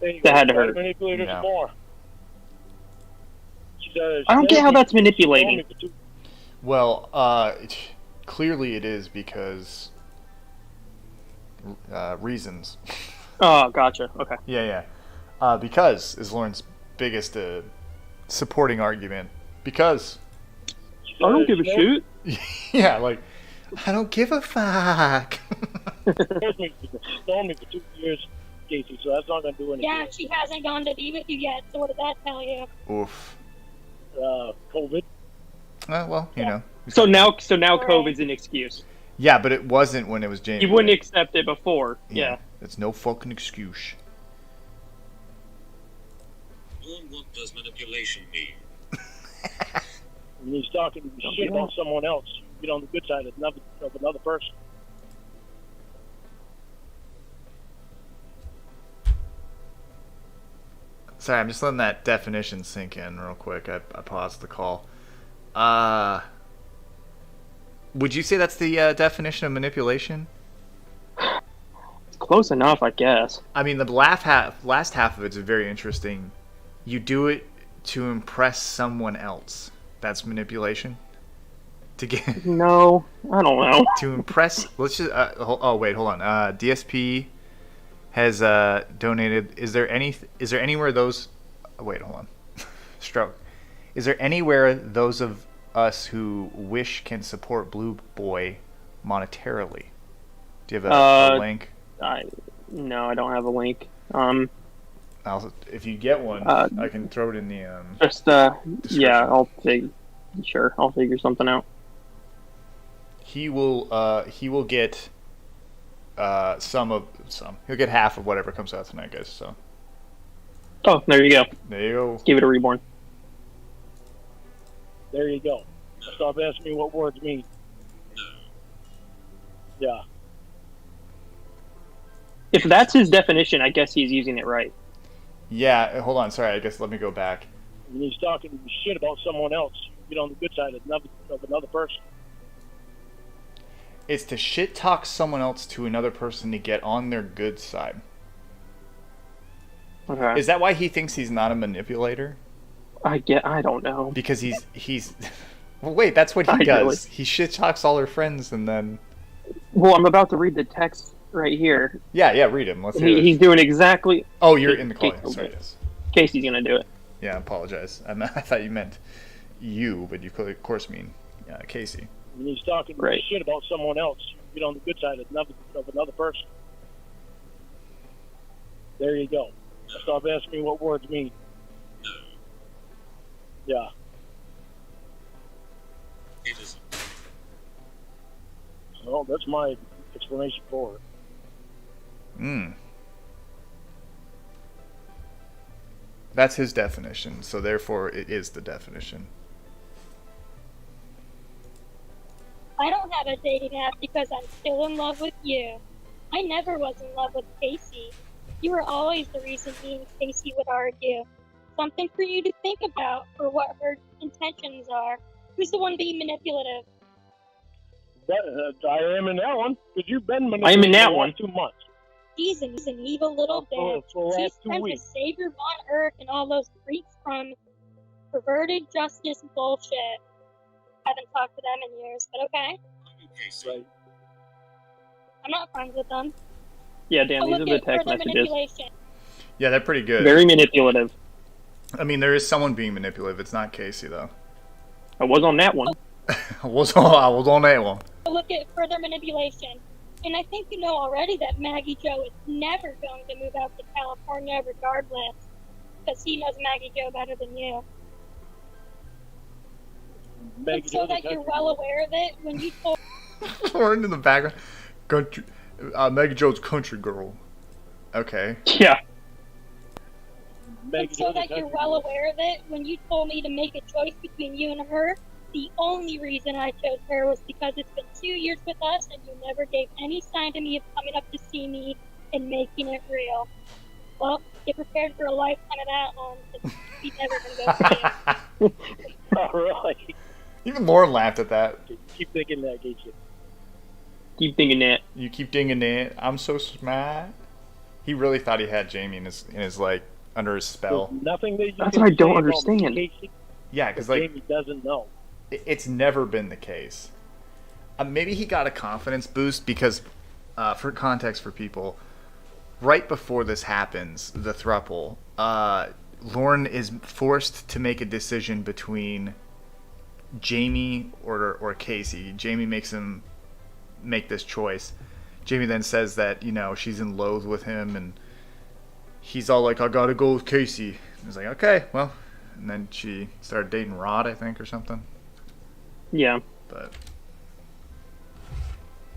There you That go. had to Try hurt. manipulate her Yeah. some more. She said, I don't get how that's told me manipulating. for two- Well, clearly it is because reasons. Oh, gotcha. Okay. Yeah. Because is Lauren's biggest supporting argument. Because. she I don't said, give a "She shit. Yeah, like, I don't give a fuck. told me- She's known me for 2 years, Casey, so that's not going to do anything. Yeah, she hasn't gone to be with you yet, so what did that tell you? Oof. COVID. Well, you know. So now Right. COVID's an excuse. Yeah, but it wasn't when it was Jamie. You wouldn't right? accept it before. Yeah. It's no fucking excuse. Dawn, what does manipulation mean? When he's talking shit about someone else, you get on the good side of another person. Sorry, I'm just letting that definition sink in real quick. I paused the call. Would you say that's the definition of manipulation? It's close enough, I guess. I mean, the last half of it's very interesting. You do it to impress someone else. That's manipulation. To get No, I don't know. to impress. Let's just. Wait, hold on. DSP has donated. Is there anywhere those? Wait, hold on. Stroke. Is there anywhere those of us who wish can support Blue Boy monetarily? Do you have a link? No, I don't have a link. If you get one, I can throw it in the. Just yeah, I'll figure something out. He will get some. He'll get half of whatever comes out tonight, guys. So Oh, there you go. there you go. Let's give it a reborn. There you go. Stop asking me what words mean. Yeah. If that's his definition, I guess he's using it right. Yeah, hold on. Sorry, I guess let me go back. When he's talking shit about someone else, you get on the good side of another person. It's to shit talk someone else to another person to get on their good side. Okay. Is that why he thinks he's not a manipulator? I don't know. Because he's. Well, wait, that's what he does. He shit talks all her friends and then. Well, I'm about to read the text right here. Yeah, read him. Let's hear He's doing exactly. Oh, you're in the call. Casey- Sorry, yes. Casey's gonna do it. Yeah, I apologize. I thought you meant you, but you of course mean Casey. When he's talking Great. shit about someone else, you get on the good side of another person. There you go. Stop asking me what words mean. Yeah. It is. Well, that's my explanation for it. That's his definition, so therefore it is the definition. I don't have a dating app because I'm still in love with you. I never was in love with Casey. You were always the reason me and Casey would argue. Something for you to think about for what her intentions are. Who's the one being manipulative? I am in that one, because you've been I am in that for the one. last 2 months. She's an evil little For bitch. the last She's 2 trying to weeks. save your Von Earth and all those freaks from perverted justice bullshit. Haven't talked to them in years, but okay. Okay, so Right. I'm not friends with them. Yeah, Dan, But these are look the at text further messages. manipulation. Yeah, they're pretty good. Very manipulative. I mean, there is someone being manipulative. It's not Casey though. I was on that one. I was on that one. Look at further manipulation. And I think you know already that Maggie Joe is never going to move out to California regardless. Because he knows Maggie Joe better than you. Meg so Joe's a that you're country well girl. aware of it, when you told Lauren in the background. Country, Meg Joe's country girl. Okay. Yeah. Meg so Joe's a that you're country well girl. aware of it, when you told me to make a choice between you and her, the only reason I chose her was because it's been 2 years with us, and you never gave any sign to me of coming up to see me and making it real. Well, get prepared for a lifetime of that one, because he's never going to go see you. Oh, really? Even Lauren laughed at that. Keep thinking that, get you. Keep thinking that. You keep dinging it. I'm so smart. He really thought he had Jamie in his like under his spell. There's nothing that you That's can what I don't say about understand. me, Casey, Yeah, because that like Jamie doesn't know. it's never been the case. Maybe he got a confidence boost because, for context for people, right before this happens, the throuple, Lauren is forced to make a decision between Jamie or Casey. Jamie makes him make this choice. Jamie then says that, you know, she's in loathe with him, and he's all like, I gotta go with Casey. And he's like, okay, well. And then she started dating Rod, I think, or something. Yeah. But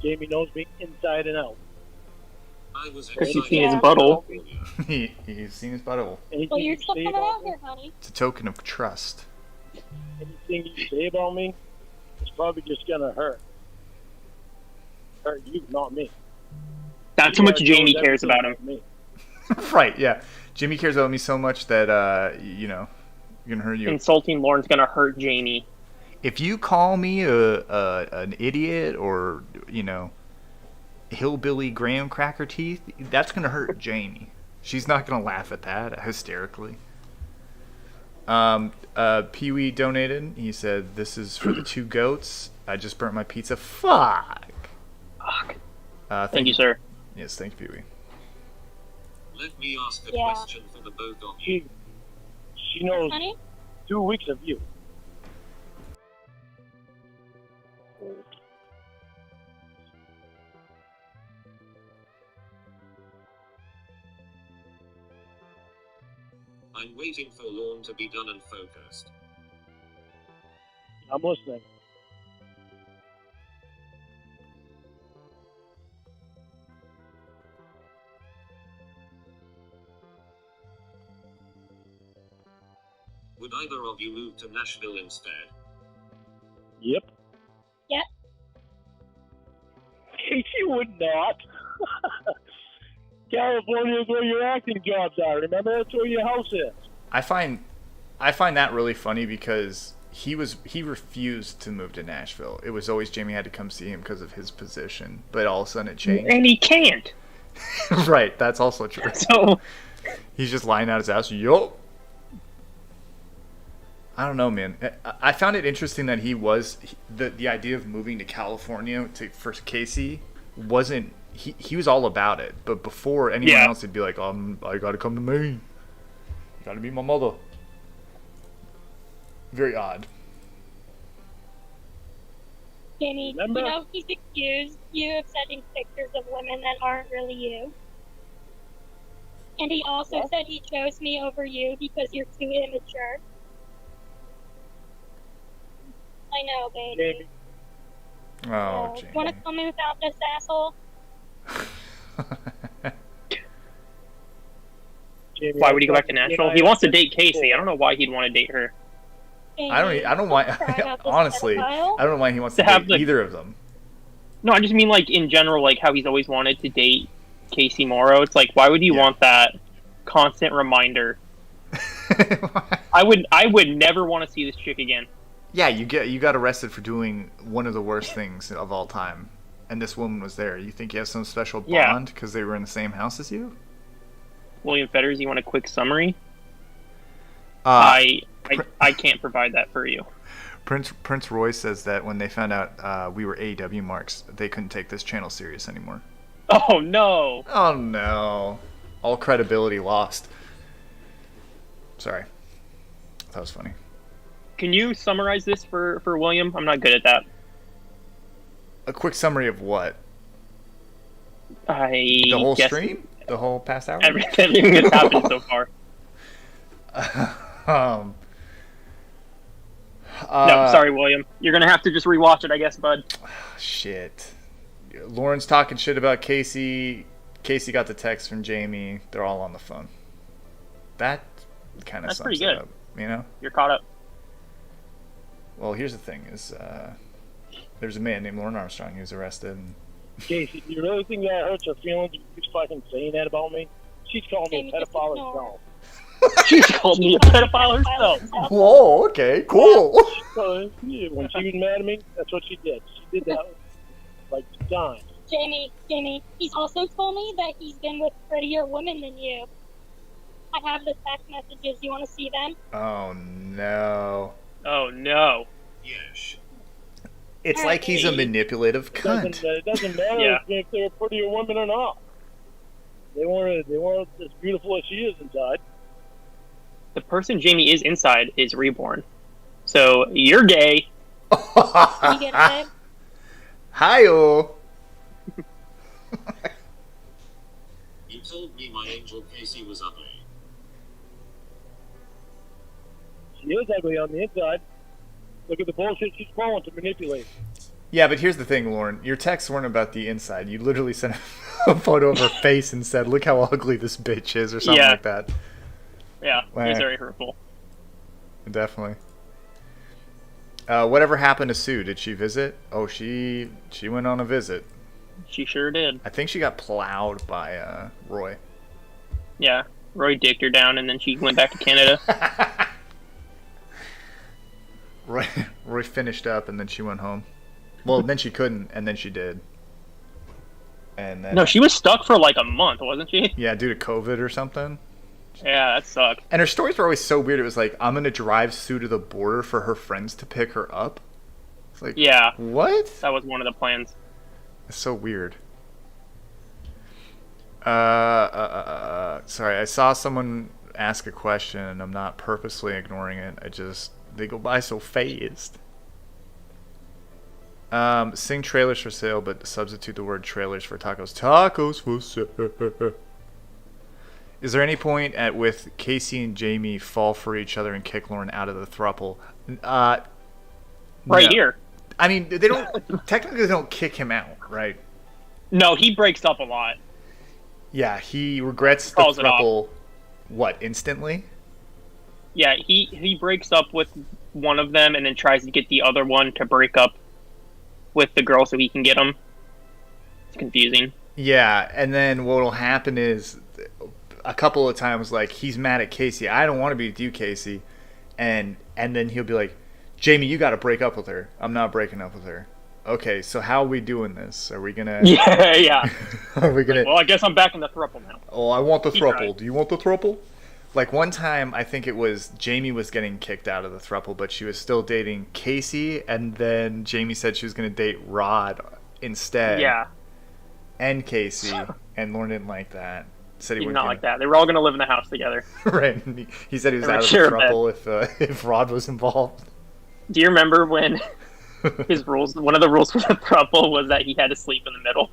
Jamie knows me inside and out. I was Because you've excited seen his Yeah. butthole. he's seen his butthole. Anything Well, you're you still say coming about out me, here, honey. It's a token of trust. anything you say about me, it's probably just gonna hurt. Hurt you, not me. That's how much Jamie cares about him. Me. Right, yeah. Jimmy cares about me so much that, you know, you're going to hurt you. Insulting Lauren's gonna hurt Jamie. If you call me an idiot or, you know, hillbilly graham cracker teeth, that's going to hurt Jamie. She's not going to laugh at that hysterically. Pee-wee donated. He said, this is for the two goats. I just burnt my pizza. Fuck. Thank you, sir. Yes, thank you, Pee-wee. Let me ask a Yeah. question for the both of you. She knows Honey? 2 weeks of you. I'm waiting for Lorne to be done and focused. I'm listening. Would either of you move to Nashville instead? Yep. Yep. Casey would not. California is where your acting jobs are. Remember, that's where your house is. I find that really funny because he refused to move to Nashville. It was always Jamie had to come see him because of his position, but all of a sudden it changed. And he can't. Right, that's also true. So He's just lying out his ass. Yup. I don't know, man. I found it interesting that the idea of moving to California for Casey wasn't. He was all about it, but before anyone else, he'd be like, I gotta come to Maine. You gotta be my mother. Very odd. Jamie, Remember? you know, he's accused you of sending pictures of women that aren't really you. And he also What? said he chose me over you because you're too immature. I know, baby. Jamie. Oh, Jamie. Want to come in without this asshole? Jamie, why would he go back to Jamie and Nashville? I He wants to have date before. Casey. I don't know why he'd want to date her. Jamie, I don't want. cry about this Honestly, pedophile. I don't know why he wants to To have date the- either of them. No, I just mean like in general, like how he's always wanted to date Casey Morrow. It's like, why would you Yeah. want that constant reminder? I would never want to see this chick again. Yeah, you got arrested for doing one of the worst things of all time, and this woman was there. You think you have some special Yeah. bond because they were in the same house as you? William Fetters, you want a quick summary? Uh, I can't provide that for you. Prince Roy says that when they found out we were AEW marks, they couldn't take this channel serious anymore. Oh no! Oh no, all credibility lost. Sorry, that was funny. Can you summarize this for William? I'm not good at that. A quick summary of what? I The whole guess stream? The whole past hour? everything that's happened so far. No, sorry, William. You're gonna have to just rewatch it, I guess, bud. Shit. Lauren's talking shit about Casey. Casey got the text from Jamie. They're all on the phone. That kind of That's sums pretty it good. up, you know? You're caught up. Well, here's the thing: is there's a man named Lauren Armstrong. He was arrested. And Casey, you really think that hurts her feelings if you keep fucking saying that about me? She's calling me a Jamie, just pedophile ignore herself. She's called me a pedophile herself. whoa, okay, cool. So, yeah, when she was mad at me, that's what she did. She did that like times. Jamie, he's also told me that he's been with prettier women than you. I have the text messages. You want to see them? Oh no. Oh no. Yes. It's like he's a manipulative cunt. It doesn't matter Yeah. if they're prettier women or not. They weren't as beautiful as she is inside. The person Jamie is inside is reborn. So you're gay. Can you get it? Hi-oh. You told me my angel Casey was ugly. She is ugly on the inside. Look at the bullshit she's pulling to manipulate. Yeah, but here's the thing, Lauren. Your texts weren't about the inside. You literally sent a photo of her face and said, "Look how ugly this bitch is," or something Yeah. like that. Yeah, Wow. he's very hurtful. Definitely. Whatever happened to Sue? Did she visit? Oh, she went on a visit. She sure did. I think she got plowed by Roy. Yeah, Roy dicked her down, and then she went back to Canada. Roy finished up, and then she went home. Well, then she couldn't, and then she did. And then, No, she was stuck for like a month, wasn't she? yeah, due to COVID or something. Yeah, that sucked. And her stories were always so weird. It was like, I'm gonna drive Sue to the border for her friends to pick her up. It's like, Yeah, what? that was one of the plans. It's so weird. Sorry, I saw someone ask a question, and I'm not purposely ignoring it. They go by so fast. Sing trailers for sale, but substitute the word trailers for tacos. Tacos for sale. Is there any point at with Casey and Jamie fall for each other and kick Lauren out of the throuple? Right No. here. I mean, they don't technically they don't kick him out, right? No, he breaks up a lot. Yeah, he regrets the Calls it off. throuple. What, instantly? Yeah, he breaks up with one of them and then tries to get the other one to break up with the girl so he can get them. It's confusing. Yeah, and then what'll happen is a couple of times, like, he's mad at Casey. I don't want to be with you, Casey. And then he'll be like, Jamie, you got to break up with her. I'm not breaking up with her. Okay, so how are we doing this? Are we gonna? Yeah. Are we gonna? Well, I guess I'm back in the throuple now. Oh, I want the He throuple. tried. Do you want the throuple? Like one time, I think it was Jamie was getting kicked out of the throuple, but she was still dating Casey, and then Jamie said she was going to date Rod instead. Yeah. And Casey, and Lauren didn't like that. Said he He's wouldn't not get- like that. They were all going to live in the house together. Right. And he said he was They were out of sure the of that. throuple if Rod was involved. Do you remember when his rules? One of the rules for the throuple was that he had to sleep in the middle.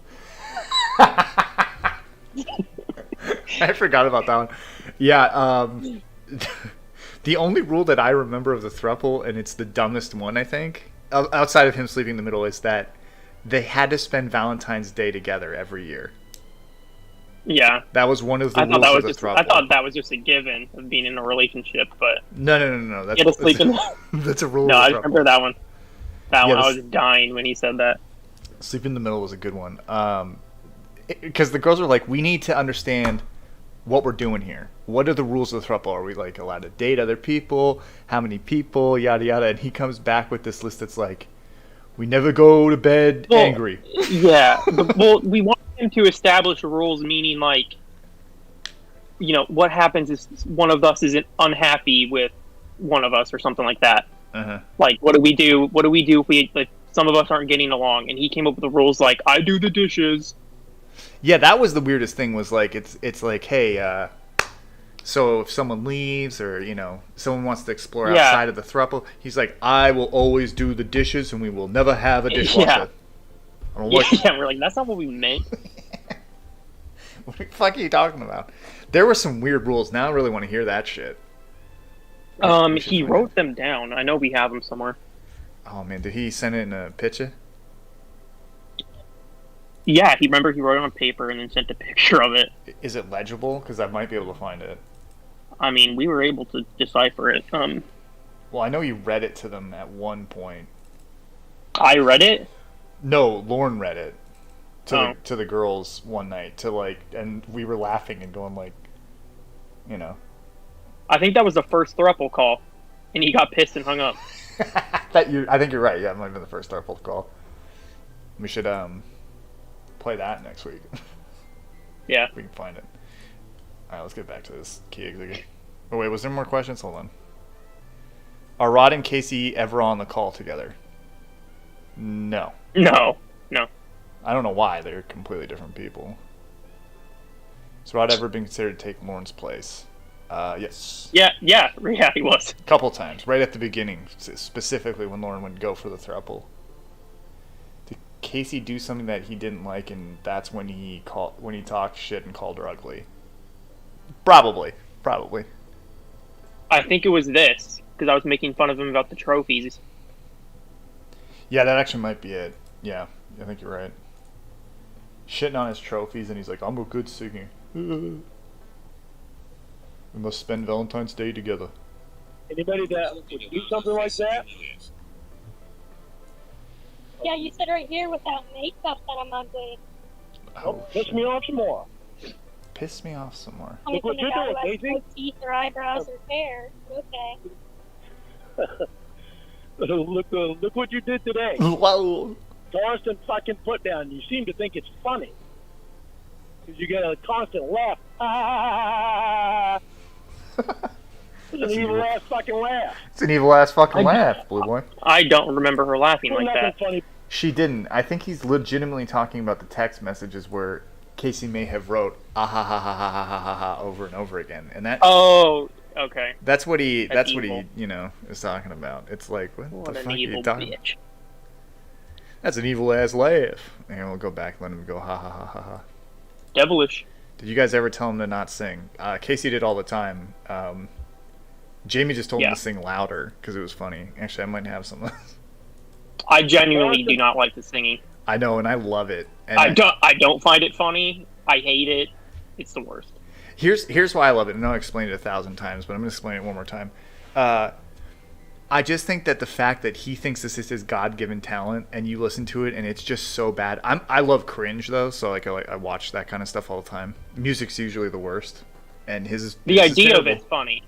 I forgot about that one. Yeah, the only rule that I remember of the throuple, and it's the dumbest one, I think, outside of him sleeping in the middle, is that they had to spend Valentine's Day together every year. Yeah. That was one of the I thought rules that of was the just. throuple. I thought that was just a given of being in a relationship, but No. That's, you had to sleep in. that's a rule No, I of the throuple. remember that one. That Yeah, one, I this- was dying when he said that. Sleep in the middle was a good one. Because the girls were like, we need to understand what we're doing here. What are the rules of the throuple? Are we like allowed to date other people? How many people? Yada yada. And he comes back with this list that's like, we never go to bed Well, angry. Yeah. Well, we want him to establish rules, meaning like, what happens is one of us isn't unhappy with one of us or something like that. Uh-huh. Like, what do we do? What do we do if some of us aren't getting along? And he came up with the rules like, I do the dishes. Yeah, that was the weirdest thing. Was like it's like, hey, so if someone leaves or someone wants to explore Yeah. outside of the throuple, he's like, I will always do the dishes and we will never have a dishwasher. Yeah. I don't Yeah, like yeah, we're like, that's not what we meant. What the fuck are you talking about? There were some weird rules. Now I really want to hear that shit. We should He find wrote it. them down. I know we have them somewhere. Oh man, did he send it in a picture? Yeah, he wrote it on paper and then sent a picture of it. Is it legible? Because I might be able to find it. I mean, we were able to decipher it. Well, I know you read it to them at one point. I read it. No, Lauren read it to Oh. to the girls one night and we were laughing and going like, you know. I think that was the first Throffle call, and he got pissed and hung up. I think you're right. Yeah, it might have been the first Throffle call. We should play that next week. Yeah. We can find it. All right, let's get back to this key exhibit. Oh wait, was there more questions? Hold on. Are Rod and Casey ever on the call together? No. No. I don't know why. They're completely different people. Has Rod ever been considered to take Lauren's place? Yes. Yeah, he was. A couple times, right at the beginning, specifically when Lauren would go for the throuple. Did Casey do something that he didn't like, and that's when he talked shit and called her ugly? Probably. I think it was this, because I was making fun of him about the trophies. Yeah, that actually might be it. Yeah, I think you're right. Shitting on his trophies, and he's like, "I'm a good singer. We must spend Valentine's Day together." Anybody that would do something like that? Yeah, you said right here without makeup that I'm ugly. Oh, Piss me off some more. Piss me off some more. Only Look what from a you're guy doing, who has Casey. no teeth or eyebrows or hair. Okay. Look what you did today. Whoa. Constant fucking put down. You seem to think it's funny. Because you get a constant laugh. Ah! It's an evil ass fucking laugh. It's an evil ass fucking laugh, Blue Boy. I don't remember her laughing There's like nothing that. funny. She didn't. I think he's legitimately talking about the text messages where Casey may have wrote ah ha ha ha ha ha ha ha ha over and over again, and Oh, okay. that's what he That's is talking about. It's like what What the an fuck are you evil talking? bitch. That's an evil ass laugh. And we'll go back, let him go ha ha ha ha ha. Devilish. Did you guys ever tell him to not sing? Casey did all the time. Jamie just told him Yeah. to sing louder because it was funny. Actually, I might have some. I genuinely do not like the singing. I know, and I love it. And I don't find it funny. I hate it. It's the worst. Here's why I love it. And I've explained it 1,000 times, but I'm going to explain it one more time. I just think that the fact that he thinks this is his God-given talent, and you listen to it, and it's just so bad. I love cringe though, so I watch that kind of stuff all the time. Music's usually the worst, and his The is idea of terrible. it's funny.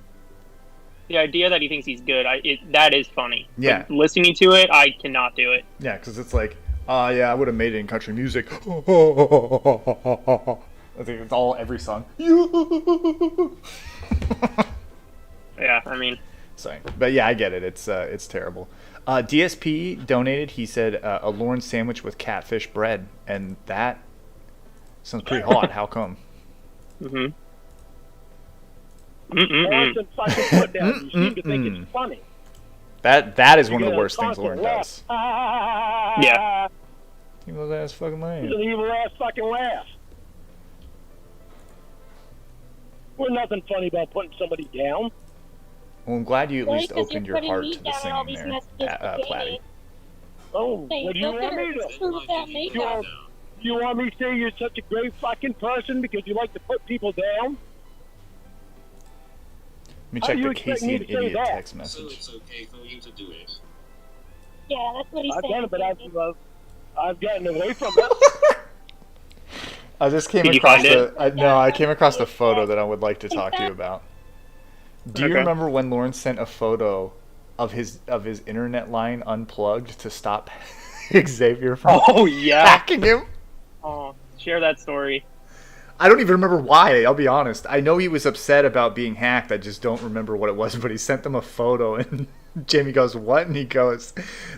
The idea that he thinks he's good, that is funny. Yeah. But listening to it, I cannot do it. Yeah, because it's like, yeah, I would have made it in country music. I think it's all every song. Yeah, I mean, Sorry, but yeah, I get it. It's terrible. DSP donated. He said a Lauren sandwich with catfish bread, and that sounds pretty hot. How come? mm-hmm. Constant fucking put down. You seem to think it's funny. That is one You of the get a worst things constant Lauren laugh. does. Ah! Yeah. Evil ass fucking It's man. an evil ass fucking laugh. There's nothing funny about putting somebody down. Well, I'm glad you at Really? least 'Cause opened you're your heart putting to me the down on all singing these there, messages to Platty. Jamie. Oh, Saying, what do you look want at me her, to? it's true without You makeup. want, you want me to say you're such a great fucking person because you like to put people down? Let me How check do the you expect Casey me and to say Idiot that? text So message. it's okay for you to do it. Yeah, that's what he's I've saying. done it, but Jamie. I've gotten away from it. I just came Did you across find it? I came across a photo that I would like to talk to you about. Do you Okay. remember when Lawrence sent a photo of his internet line unplugged to stop Xavier from Oh yeah. hacking him? Oh, share that story. I don't even remember why, I'll be honest. I know he was upset about being hacked. I just don't remember what it was, but he sent them a photo and Jamie goes, "What?" And he goes,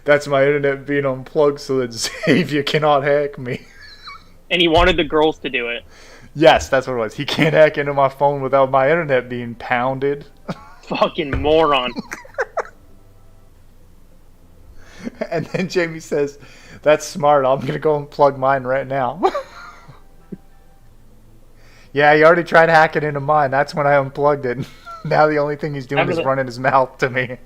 "That's my internet being unplugged so that Xavier cannot hack me." And he wanted the girls to do it. Yes, that's what it was. He can't hack into my phone without my internet being pounded. Fucking moron. And then Jamie says, "That's smart. I'm going to go and plug mine right now." Yeah, he already tried hacking into mine. That's when I unplugged it. Now the only thing he's doing is running his mouth to me.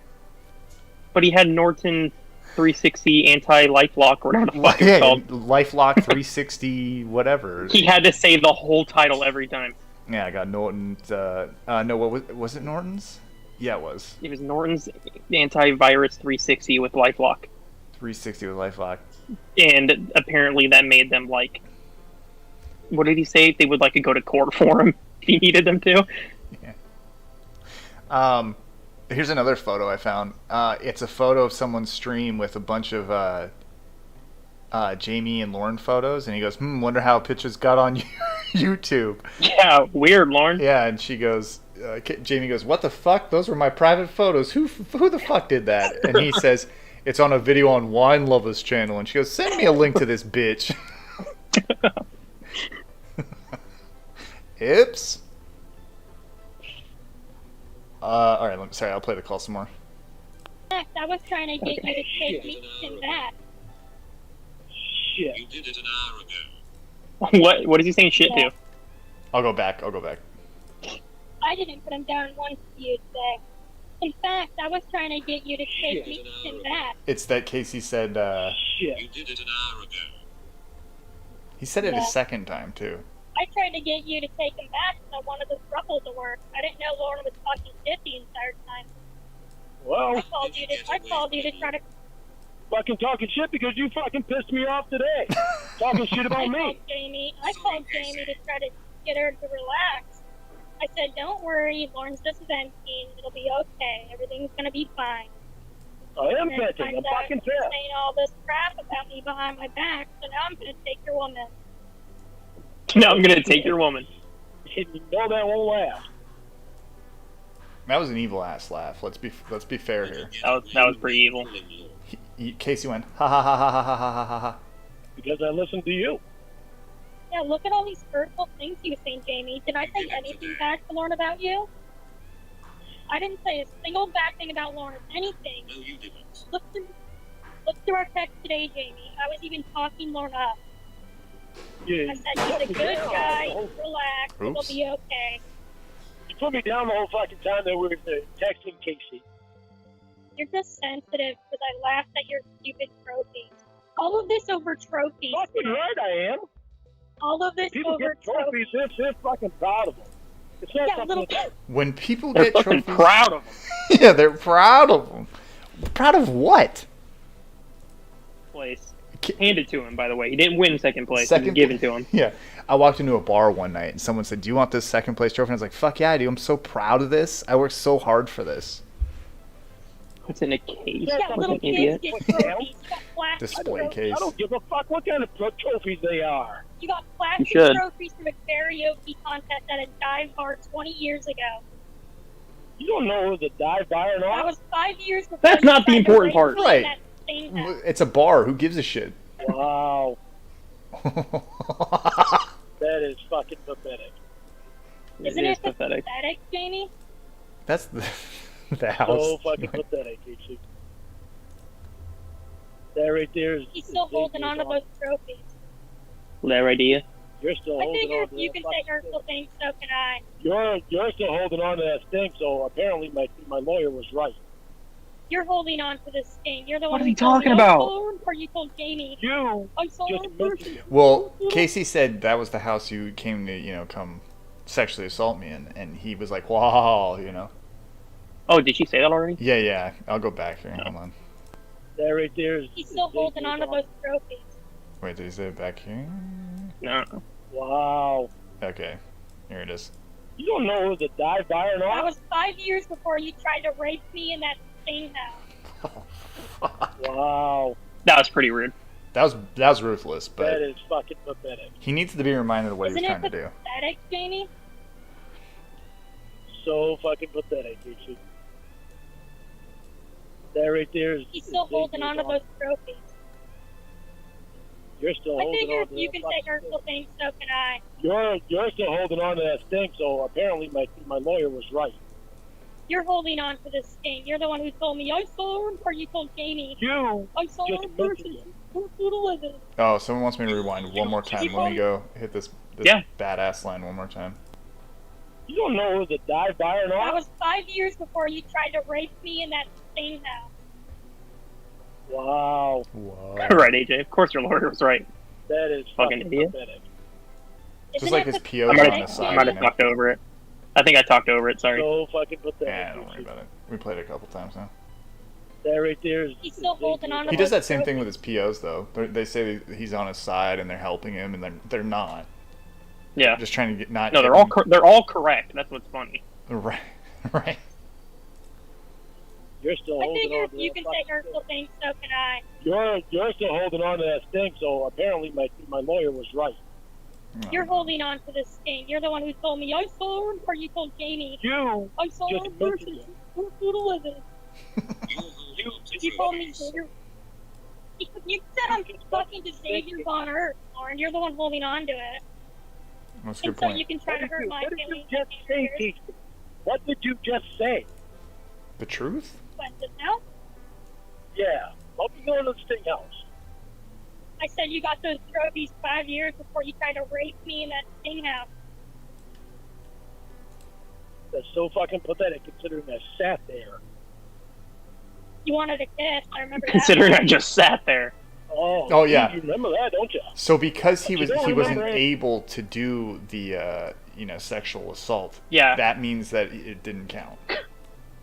But he had Norton 360 anti-life lock or whatever the fuck it's Yeah, called. LifeLock 360 whatever. He had to say the whole title every time. Yeah, I got Norton's. No, what was it? Norton's? Yeah, it was It was Norton's antivirus 360 with life lock. 360 with LifeLock. And apparently that made them like, what did he say? They would like to go to court for him if he needed them to. Yeah. Here's another photo I found. It's a photo of someone's stream with a bunch of Jamie and Lauren photos, and he goes, wonder how pictures got on YouTube. Yeah, weird, Lauren. Yeah, and she goes, Jamie goes, what the fuck? Those were my private photos. Who the fuck did that? And he says, it's on a video on Wine Lovers channel. And she goes, send me a link to this bitch. Oops. Alright, sorry, I'll play the call some more. I was trying to get you to take me to that. Shit. You did it an hour ago. What is he saying shit to? I'll go back. I didn't put him down once to you today. In fact, I was trying to get you to take me to that. It's that Casey said, Shit. You did it an hour ago. he said it a Yeah. second time, too. I tried to get you to take him back because I wanted the Throffle to work. I didn't know Lauren was talking shit the entire time. Well, I called you to try to. fucking talking shit because you fucking pissed me off today. Talking shit about me. I called Jamie to try to get her to relax. I said, don't worry, Lauren's just venting. It'll be okay. Everything's gonna be fine. I am And then venting. finds I'm out fucking you're pissed. saying all this crap about me behind my back, so now I'm gonna take your woman. Now I'm gonna take your woman. You know that won't last. That was an evil ass laugh. Let's be fair here. That was pretty evil. Casey went ha ha ha ha ha ha ha ha ha. Because I listened to you. Yeah, look at all these hurtful things you were saying, Jamie. Did I say anything bad to Lauren about you? I didn't say a single bad thing about Lauren. Anything. No, you didn't. Look through our text today, Jamie. I was even talking Lauren up. You, I said, he's a good guy. Relax. It'll Oops. be okay. you put me down the whole fucking time that we were texting Casey. You're just sensitive because I laughed at your stupid trophies. All of this over trophies. Fucking right I am. All of this People over get trophies, they're fucking proud of them. It's not Yeah, something little that- When people They're get fucking trophies, proud of him. yeah, they're proud of them. Proud of what? Place. Handed to him, by the way. He didn't win second place. It Second was given to him. Yeah, I walked into a bar one night and someone said, "Do you want this second place trophy?" And I was like, "Fuck yeah, I do. I'm so proud of this. I worked so hard for this." It's in a case. Yeah, Yeah, little Fucking kids idiot. get trophies. You got plastic Display trophies. case. I don't give a fuck what kind of trophies they are. You got plastic You should. trophies from a karaoke contest at a dive bar 20 years ago. You don't know who the dive bar and That all. was 5 years before. That's you not the tried to important rape part. me in Right. that same house. It's a bar. Who gives a shit? Wow, that is fucking pathetic. Isn't It is it pathetic. pathetic, Jamie? That's the house. So fucking pathetic, Casey. That right there is. He's still holding on to those trophies. Their idea. You're still I holding figure on if to you that can fucking say hurtful things, so can I. You're still holding on to that sting, so apparently my lawyer was right. You're holding on to this thing. You're the What one are who you told me, talking "I'm about?" sorry," or you told Jamie, You I'm sorry, just I'm missed sorry. it. Well, Casey said that was the house you came to, come sexually assault me in, and he was like, "Wow," Oh, did she say that already? Yeah. I'll go back here. Hold on. That right there is. He's still holding on to those trophies. Wait, did he say it back here? No. Wow. Okay, here it is. You don't know who the dive bar and That all. was 5 years before you tried to rape me in that same house. Wow. That was pretty rude. That was ruthless, That but is fucking pathetic. he needs to be reminded of what Isn't he was it trying to do. pathetic, Jamie? So fucking pathetic, Casey. That right there is. He's still holding on to those trophies. You're still I holding figure on if to you that can fucking say hurtful things, so can I. You're still holding on to that sting, so apparently my lawyer was right. You're holding on to this thing. You're the one who told me, I'm sorry, or you told Jamie, You I'm sorry, just person. missed it. Don't do the living. Oh, someone wants me to rewind one more time. Let me go hit this Yeah. badass line one more time. You don't know who the dive by or That not? was 5 years before you tried to rape me in that same house. Wow, Whoa. Right, AJ. Of course your lawyer was right. that is Fucking fucking idiot. pathetic. Just Isn't like it his pathetic? PO's I on the might side. have You know? talked over it. I think I talked over it. Sorry. So fucking pathetic. Yeah, don't worry about it. We played it a couple times now. That right there is. He's still holding on to He does that same thing with his POs though. They say that he's on his side and they're helping him, and they're not. Yeah. Just trying to get not. No, get they're all correct. That's what's funny. right, right. You're still I holding figure on if to you that can fucking say hurtful thing. things, so can I. You're still holding on to that sting. So apparently my lawyer was right. You're holding on to this sting. You're the one who told me I saw her, or you told Jamie You I saw just her mentioned person. it. Who was it? You're holding on to You told me trophies. Xavier. You said I'm talking to Xavier Von Earth, Lauren. You're the one holding on to it. That's a And good so point. you can try to hurt my what did you feelings. just say, Casey? What did you just say? The truth? But now, Yeah. I'll be going to the sting house. I said you got those trophies 5 years before you tried to rape me in that sting house. That's so fucking pathetic considering I sat there. You wanted a kiss. I remember Considering that. I just sat there. Oh, yeah. You remember that, don't you? So because he But you was don't he wasn't remember it. able to do the sexual assault. Yeah. That means that it didn't count.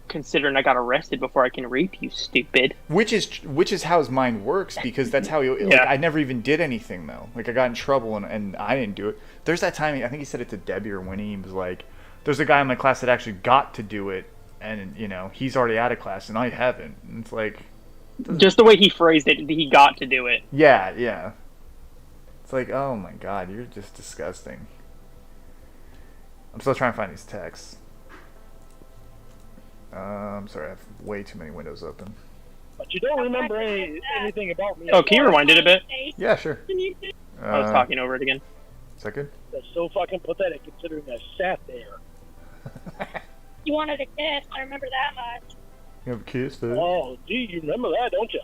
Considering I got arrested before I can rape you, stupid. Which is how his mind works, because that's how he. Like, Yeah. I never even did anything though. Like I got in trouble and I didn't do it. There's that time I think he said it to Debbie or Winnie. He was like, "There's a guy in my class that actually got to do it, and he's already out of class and I haven't." And it's like, Just the way he phrased it, he got to do it. yeah. It's like, oh my god, you're just disgusting. I'm still trying to find these texts. I'm sorry, I have way too many windows open. But you don't remember anything about me. Oh, can you rewind it a bit? Yeah, sure. I was talking over it again. Is that good? That's so fucking pathetic considering I sat there. You wanted a kiss. I remember that much. You have a kiss, dude. Oh, gee, you remember that, don't you?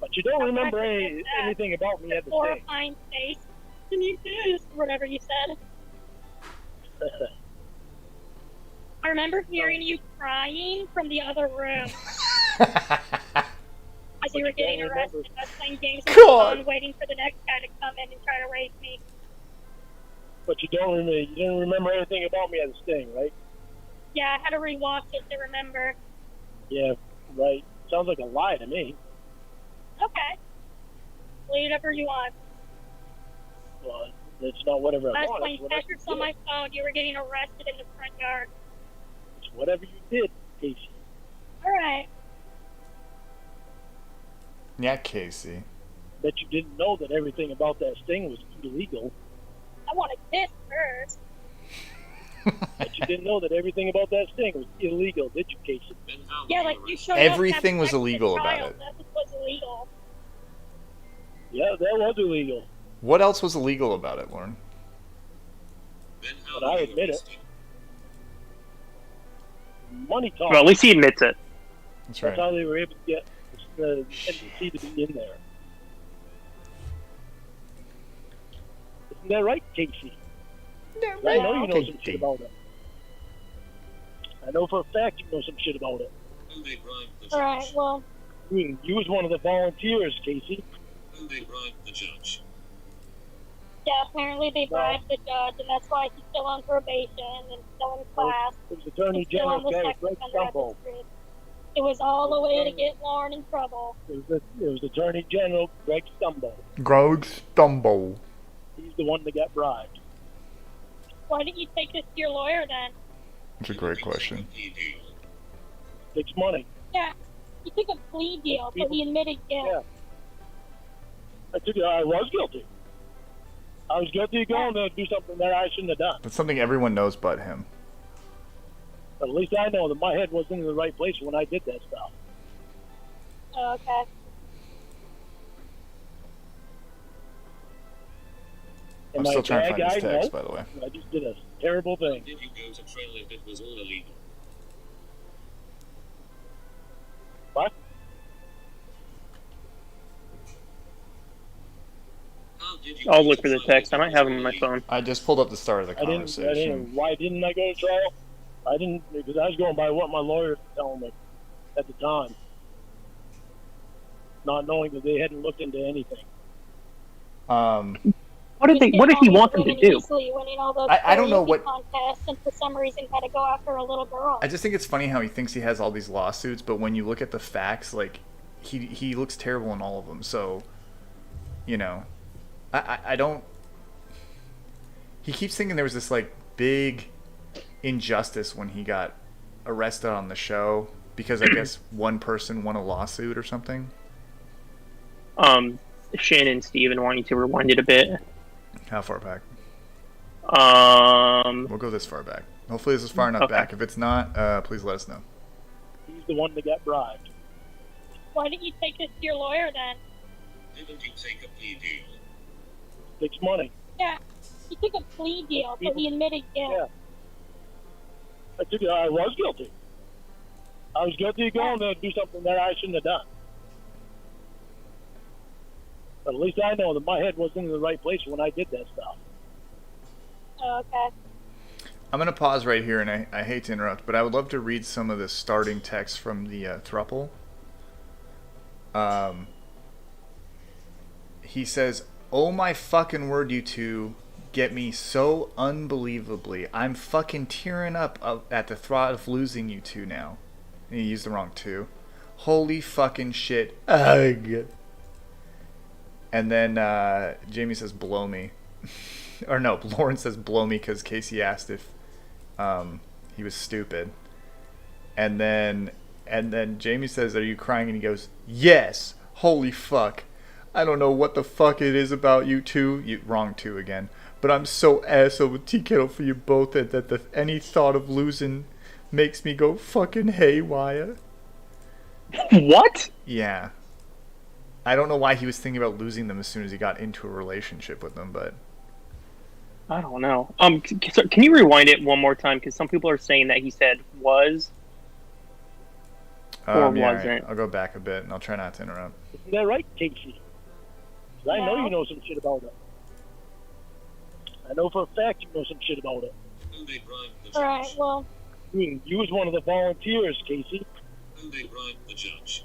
But you don't remember anything about me at the sting. Horrifying face. Can you kiss? Whatever you said. I remember hearing you crying from the other room as you were getting arrested. I was playing games on the God. phone, waiting for the next guy to come in and try to rape me. But you didn't remember anything about me at the sting, right? Yeah, I had to rewatch it to remember. Yeah, right. Sounds like a lie to me. Okay. Believe whatever you want. Well, it's not whatever I Last want. playing It's whatever Tetris you on did. my phone, you were getting arrested in the front yard. It's whatever you did, Casey. Alright. Yeah, Casey. Bet you didn't know that everything about that sting was illegal. I want to kiss first. Bet you didn't know that everything about that sting was illegal, did you, Casey? Then how Yeah, many like were you it? showed Everything up was to have sex with illegal a about child. it. That was illegal. Yeah, that was illegal. What else was illegal about it, Lauren? Then how But I were you admit it. arrested? Money talk. Well, at least he admits it. That's That's right. how they were able to get the NBC to be in there. Isn't that right, Casey? I know you know Okay, some shit Dave. about it. I know for a fact you know some shit about it. Who they bribed the judge? Alright, well, You was one of the volunteers, Casey. Who they bribed the judge? yeah, apparently they bribed the judge, and that's why he's still on probation and still in class. It was Attorney He's still on General the guy, sex Greg offender Stumbo. registry. It was all the way to get Lauren in trouble. It was Attorney General Greg Stumbo. Grog Stumble. He's the one that got bribed. Why didn't you take this to your lawyer then? That's a great question. Plea deal. Takes money. Yeah, he took a plea deal, so he admitted guilt. Yeah. I was guilty. I was guilty of going to do something that I shouldn't have done. That's something everyone knows but him. But at least I know that my head wasn't in the right place when I did that stuff. Oh, okay. I'm Am I still a trying to bad find this guy? text, No. by the way. I just did a terrible How thing. did you go to trail if it was all illegal? What? How I'll look for the text. I might have them on my phone. I just pulled up the start of the conversation. Why didn't I go to trial? I didn't, because I was going by what my lawyer was telling me at the time, not knowing that they hadn't looked into anything. What did he want them to do? I don't know what. Contests and for some reason had to go after a little girl. I just think it's funny how he thinks he has all these lawsuits, but when you look at the facts, like he looks terrible in all of them. So, you know, I don't. He keeps thinking there was this like big injustice when he got arrested on the show because I guess one person won a lawsuit or something. Shannon and Steven want you to rewind it a bit. How far back? We'll go this far back. Hopefully this is far enough back. If it's not, please let us know. He's the one that got bribed. Why didn't you take this to your lawyer then? Didn't he take a plea deal? Takes money. Yeah, he took a plea deal, but he admitted guilt. Yeah. I was guilty. I was guilty of going to do something that I shouldn't have done. But at least I know that my head wasn't in the right place when I did that stuff. Oh, okay. I'm going to pause right here, and I hate to interrupt, but I would love to read some of the starting text from the Throffle. He says, "Oh my fucking word, you two get me so unbelievably. I'm fucking tearing up at the thought of losing you two now." And he used the wrong two. Holy fucking shit. Ugh. And then Jamie says, "Blow me." Or no, Lauren says, "Blow me," because Casey asked if he was stupid. And then Jamie says, "Are you crying?" And he goes, "Yes. Holy fuck. I don't know what the fuck it is about you two." Wrong two again. "But I'm so asshole with tea kettle for you both that any thought of losing makes me go fucking haywire." What? Yeah. I don't know why he was thinking about losing them as soon as he got into a relationship with them, but I don't know. Can you rewind it one more time? Because some people are saying that he said was or wasn't. Right. I'll go back a bit, and I'll try not to interrupt. Isn't that right, Casey? 'Cause I know you know some shit about it. I know for a fact you know some shit about it. Who they bribed the judge? Alright, well... You was one of the volunteers, Casey. Who they bribed the judge?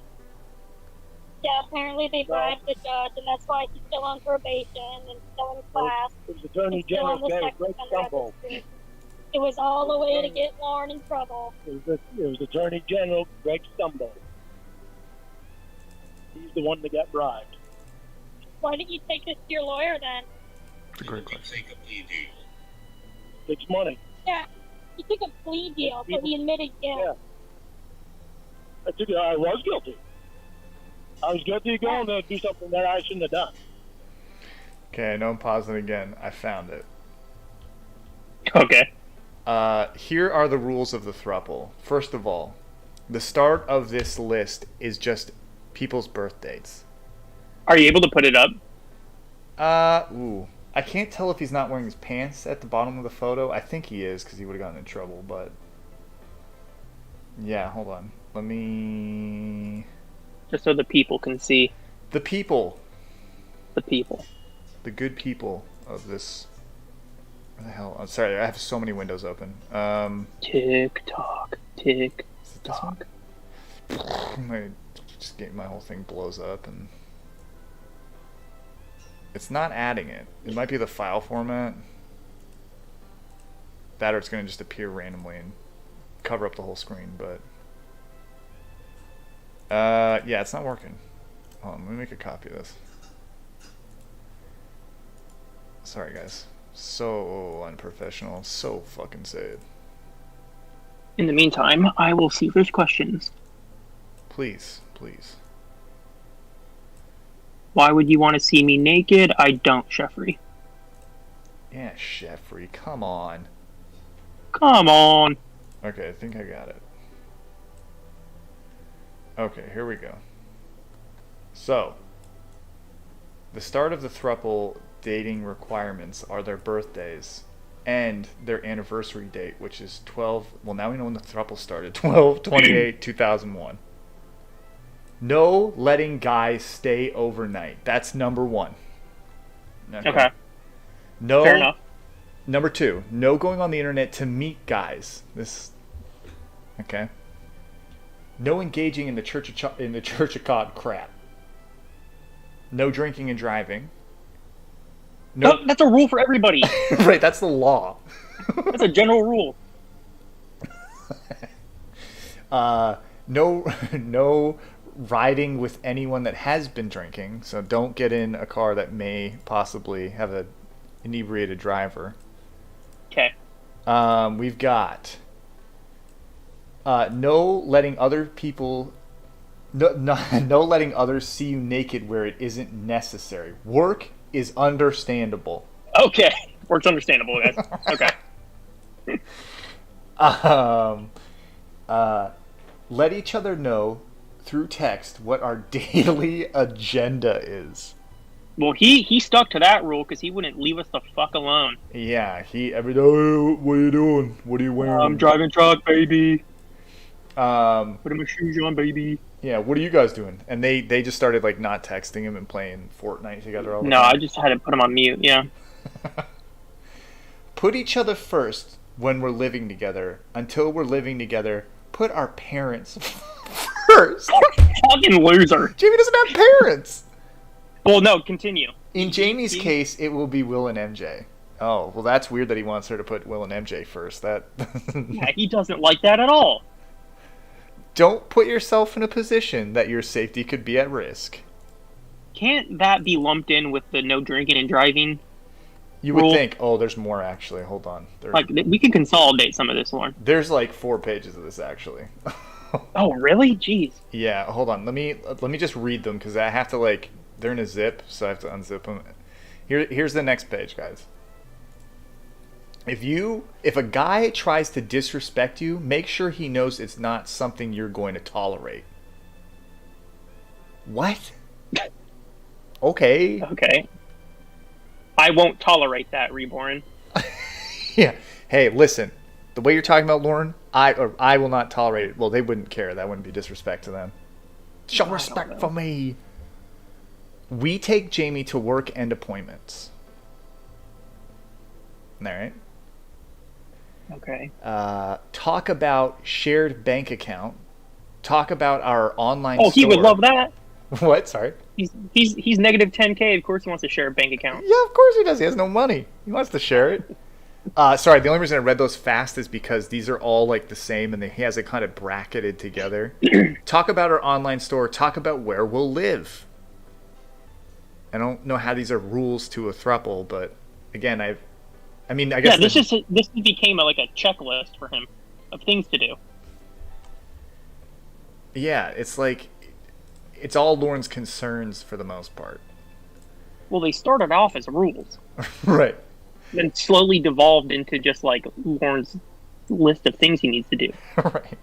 Yeah, apparently they bribed the judge, and that's why he's still on probation and still in class. It was Attorney General Greg Stumble. It was all the way to get Lauren in trouble. It was Attorney General Greg Stumble. He's the one that got bribed. Why didn't you take this to your lawyer then? It's a great question. Take a plea deal. Takes money. Yeah, he took a plea deal, but he admitted guilt. Yeah. I was guilty. I was guilty of going to do something that I shouldn't have done. Okay, I know I'm pausing again. I found it. Okay. Here are the rules of the throuple. First of all, the start of this list is just people's birth dates. Are you able to put it up? I can't tell if he's not wearing his pants at the bottom of the photo. I think he is, because he would have gotten in trouble, but... Yeah, hold on. Let me... Just so the people can see. The people. The people. The good people of this... Where the hell? I'm sorry, I have so many windows open. Tick tock, tick tock. My whole thing blows up and... It's not adding it. It might be the file format. That or it's going to just appear randomly and cover up the whole screen, but... yeah, it's not working. Hold on, let me make a copy of this. Sorry, guys. So unprofessional. So fucking sad. In the meantime, I will see if there's questions. Please, please. Why would you want to see me naked? I don't, Jeffrey. Yeah, Jeffrey, come on. Come on. Okay, I think I got it. Okay, here we go. So, the start of the throuple dating requirements are their birthdays and their anniversary date, which is 12... Well, now we know when the throuple started. 12/28/2001. No letting guys stay overnight. That's number one. Okay. No. Fair enough. Number 2, no going on the internet to meet guys. Okay. No engaging in the Church of Cawd crap. No drinking and driving. No, That's a rule for everybody. right, that's the law. That's a general rule. No riding with anyone that has been drinking. So don't get in a car that may possibly have an inebriated driver. Okay. We've got no letting other people, no letting others see you naked where it isn't necessary. Work is understandable. Okay. Work's understandable, guys. Okay. Let each other know through text what our daily agenda is. Well, he stuck to that rule because he wouldn't leave us the fuck alone. Yeah, every day, oh, what are you doing? What are you wearing? I'm driving truck, baby. Putting my shoes on, baby. Yeah, what are you guys doing? And they just started like not texting him and playing Fortnite together all the No, time. I just had to put him on mute, yeah. Put each other first when we're living together. Until we're living together, put our parents first. Fucking loser. Jamie doesn't have parents. Well, no, continue. In Jamie's case, it will be Will and MJ. Oh, well, that's weird that he wants her to put Will and MJ first. That Yeah, he doesn't like that at all. Don't put yourself in a position that your safety could be at risk. Can't that be lumped in with the no drinking and driving? You would rule? think, oh, there's more actually. Hold on. Like, we can consolidate some of this, Lauren. There's like 4 pages of this actually. Oh, really? Jeez. Yeah, hold on. Let me just read them because I have to like they're in a zip, so I have to unzip them. Here's the next page, guys. If a guy tries to disrespect you, make sure he knows it's not something you're going to tolerate. What? Okay. Okay. I won't tolerate that, Reborn. Yeah. Hey, listen. The way you're talking about Lauren, I will not tolerate it. Well, they wouldn't care. That wouldn't be disrespect to them. Show respect for me. We take Jamie to work and appointments. All right. Okay. Talk about shared bank account. Talk about our online store. Oh, he would love that. What? Sorry. He's negative 10K. Of course he wants to share a bank account. Yeah, of course he does. He has no money. He wants to share it. Sorry, the only reason I read those fast is because these are all like the same and he has it kind of bracketed together. Talk about our online store. Talk about where we'll live. I don't know how these are rules to a throuple, but again, I guess this became like a checklist for him of things to do. Yeah, it's like it's all Lauren's concerns for the most part. Well, they started off as rules. Right. Then slowly devolved into just like Lauren's list of things he needs to do. Right.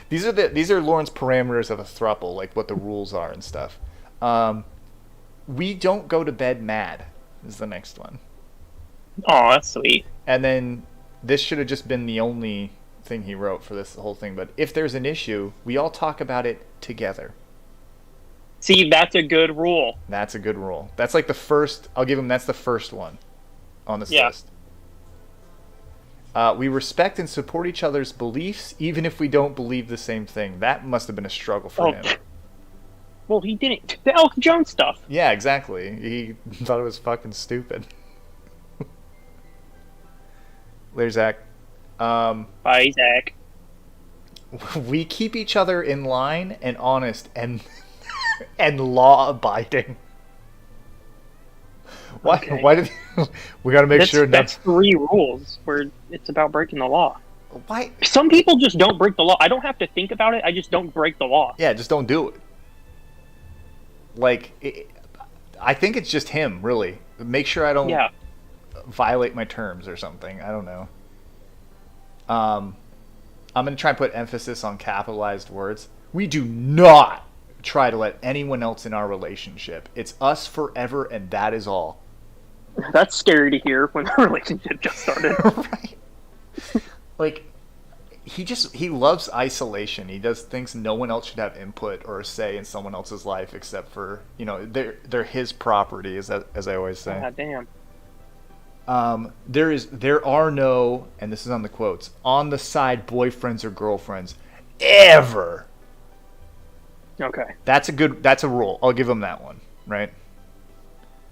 These are Lauren's parameters of a throuple, like what the rules are and stuff. We don't go to bed mad is the next one. Oh, that's sweet. And then this should have just been the only thing he wrote for this whole thing. But if there's an issue, we all talk about it together. See, that's a good rule. That's a good rule. That's like the first. I'll give him. That's the first one on this list. We respect and support each other's beliefs, even if we don't believe the same thing. That must have been a struggle for him. Well, he didn't. The Elk Jones stuff. Yeah, exactly. He thought it was fucking stupid. Later, Zach. Bye, Zach. We keep each other in line and honest and law-abiding. Why? Okay. Why did we got to make sure? That's 3 rules where it's about breaking the law. Why? Some people just don't break the law. I don't have to think about it. I just don't break the law. Yeah, just don't do it. Like, I think it's just him, really. Make sure I don't violate my terms or something. I don't know. I'm going to try and put emphasis on capitalized words. We do not try to let anyone else in our relationship. It's us forever, and that is all. That's scary to hear when the relationship just started. Right. Like, he loves isolation. He does things no one else should have input or a say in someone else's life except for, they're his property, as I always say. God damn. There are no, and this is on the quotes, on the side boyfriends or girlfriends ever. Okay. That's a rule. I'll give him that one, right?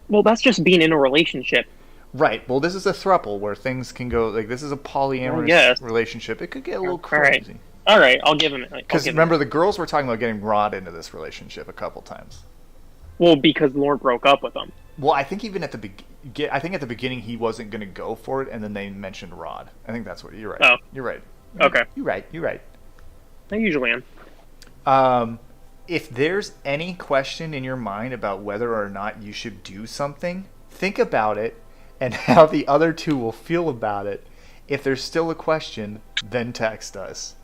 Well, that's just being in a relationship. Right. Well, this is a throuple where things can go, like, this is a polyamorous relationship. It could get a little crazy. All right, I'll give him it. Because remember, the girls were talking about getting Rod into this relationship a couple times. Well, because Lauren broke up with him. Well, I think even at the beginning he wasn't going to go for it, and then they mentioned Rod. I think that's what you're right. Oh, you're right. Okay, you're right. I usually am. If there's any question in your mind about whether or not you should do something, think about it and how the other two will feel about it. If there's still a question, then text us.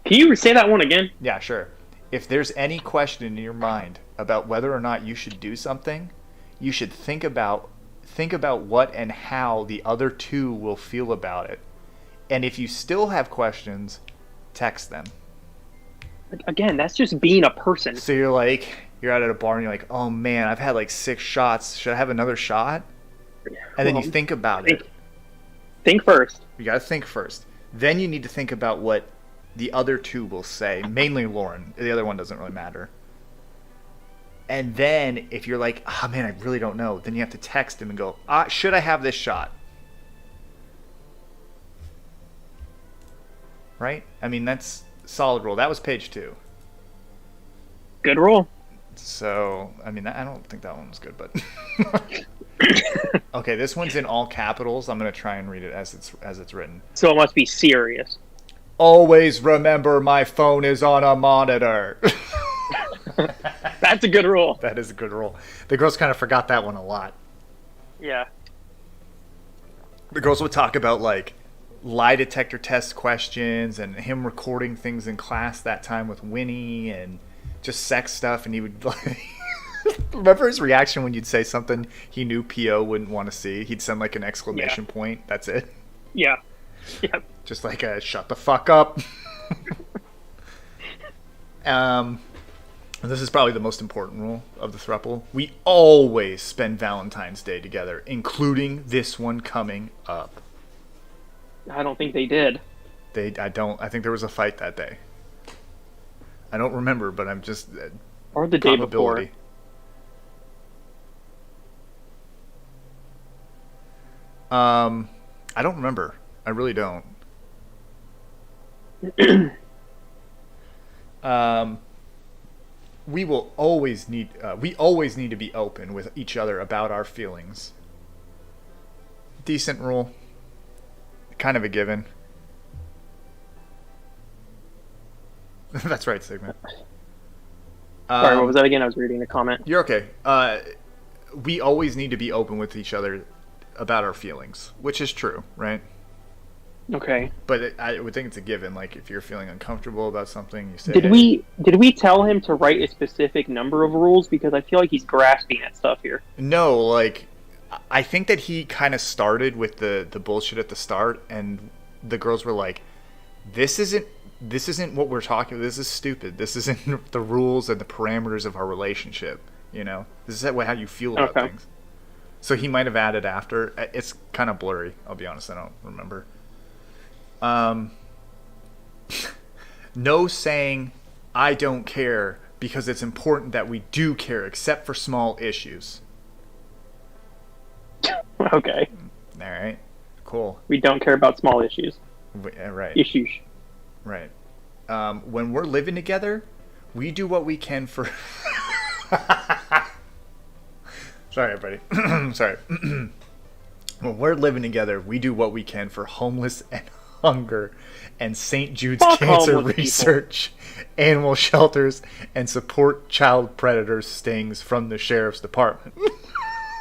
Can you say that one again? Yeah, sure. If there's any question in your mind about whether or not you should do something, you should think about what and how the other two will feel about it. And if you still have questions, text them. Again, that's just being a person. So you're out at a bar and you're like, oh man, I've had like 6 shots. Should I have another shot? And then you think about it. Think first. You gotta think first. Then you need to think about what the other two will say. Mainly Lauren. The other one doesn't really matter. And then if you're like, oh man, I really don't know, then you have to text him and go, should I have this shot? Right? I mean, that's solid rule. That was page 2. Good rule. So, I mean, I don't think that one was good, but... Okay, this one's in all capitals. I'm going to try and read it as it's written. So it must be serious. Always remember my phone is on a monitor. That's a good rule. That is a good rule. The girls kind of forgot that one a lot. Yeah. The girls would talk about, like, lie detector test questions and him recording things in class that time with Winnie and just sex stuff, and he would, like... Remember his reaction when you'd say something he knew P.O. wouldn't want to see? He'd send, like, an exclamation point. That's it. Yeah. Yep. Just like a shut the fuck up. This is probably the most important rule of the throuple. We always spend Valentine's Day together, including this one coming up. I don't think they did. I think there was a fight that day. I don't remember, but I'm just... Or the day before. I don't remember. I really don't. We always need to be open with each other about our feelings. Decent rule. Kind of a given. That's right, Sigmund. Sorry, what was that again? I was reading the comment. You're okay. We always need to be open with each other about our feelings, which is true, right? Okay. But I would think it's a given. Like, if you're feeling uncomfortable about something, you say. Did we tell him to write a specific number of rules? Because I feel like he's grasping at stuff here. No, like, I think that he kind of started with the bullshit at the start, and the girls were like, "This isn't what we're talking. This is stupid. This isn't the rules and the parameters of our relationship. You know, this is how you feel about things." So he might have added after. It's kind of blurry. I'll be honest. I don't remember. No saying I don't care, because it's important that we do care, except for small issues. Okay. All right. Cool. We don't care about small issues. Right. Issues. Right. When we're living together, we do what we can for... Sorry, everybody. Sorry. When we're living together, we do what we can for homeless and hunger and St. Jude's cancer research, animal shelters, and support child predator stings from the sheriff's department.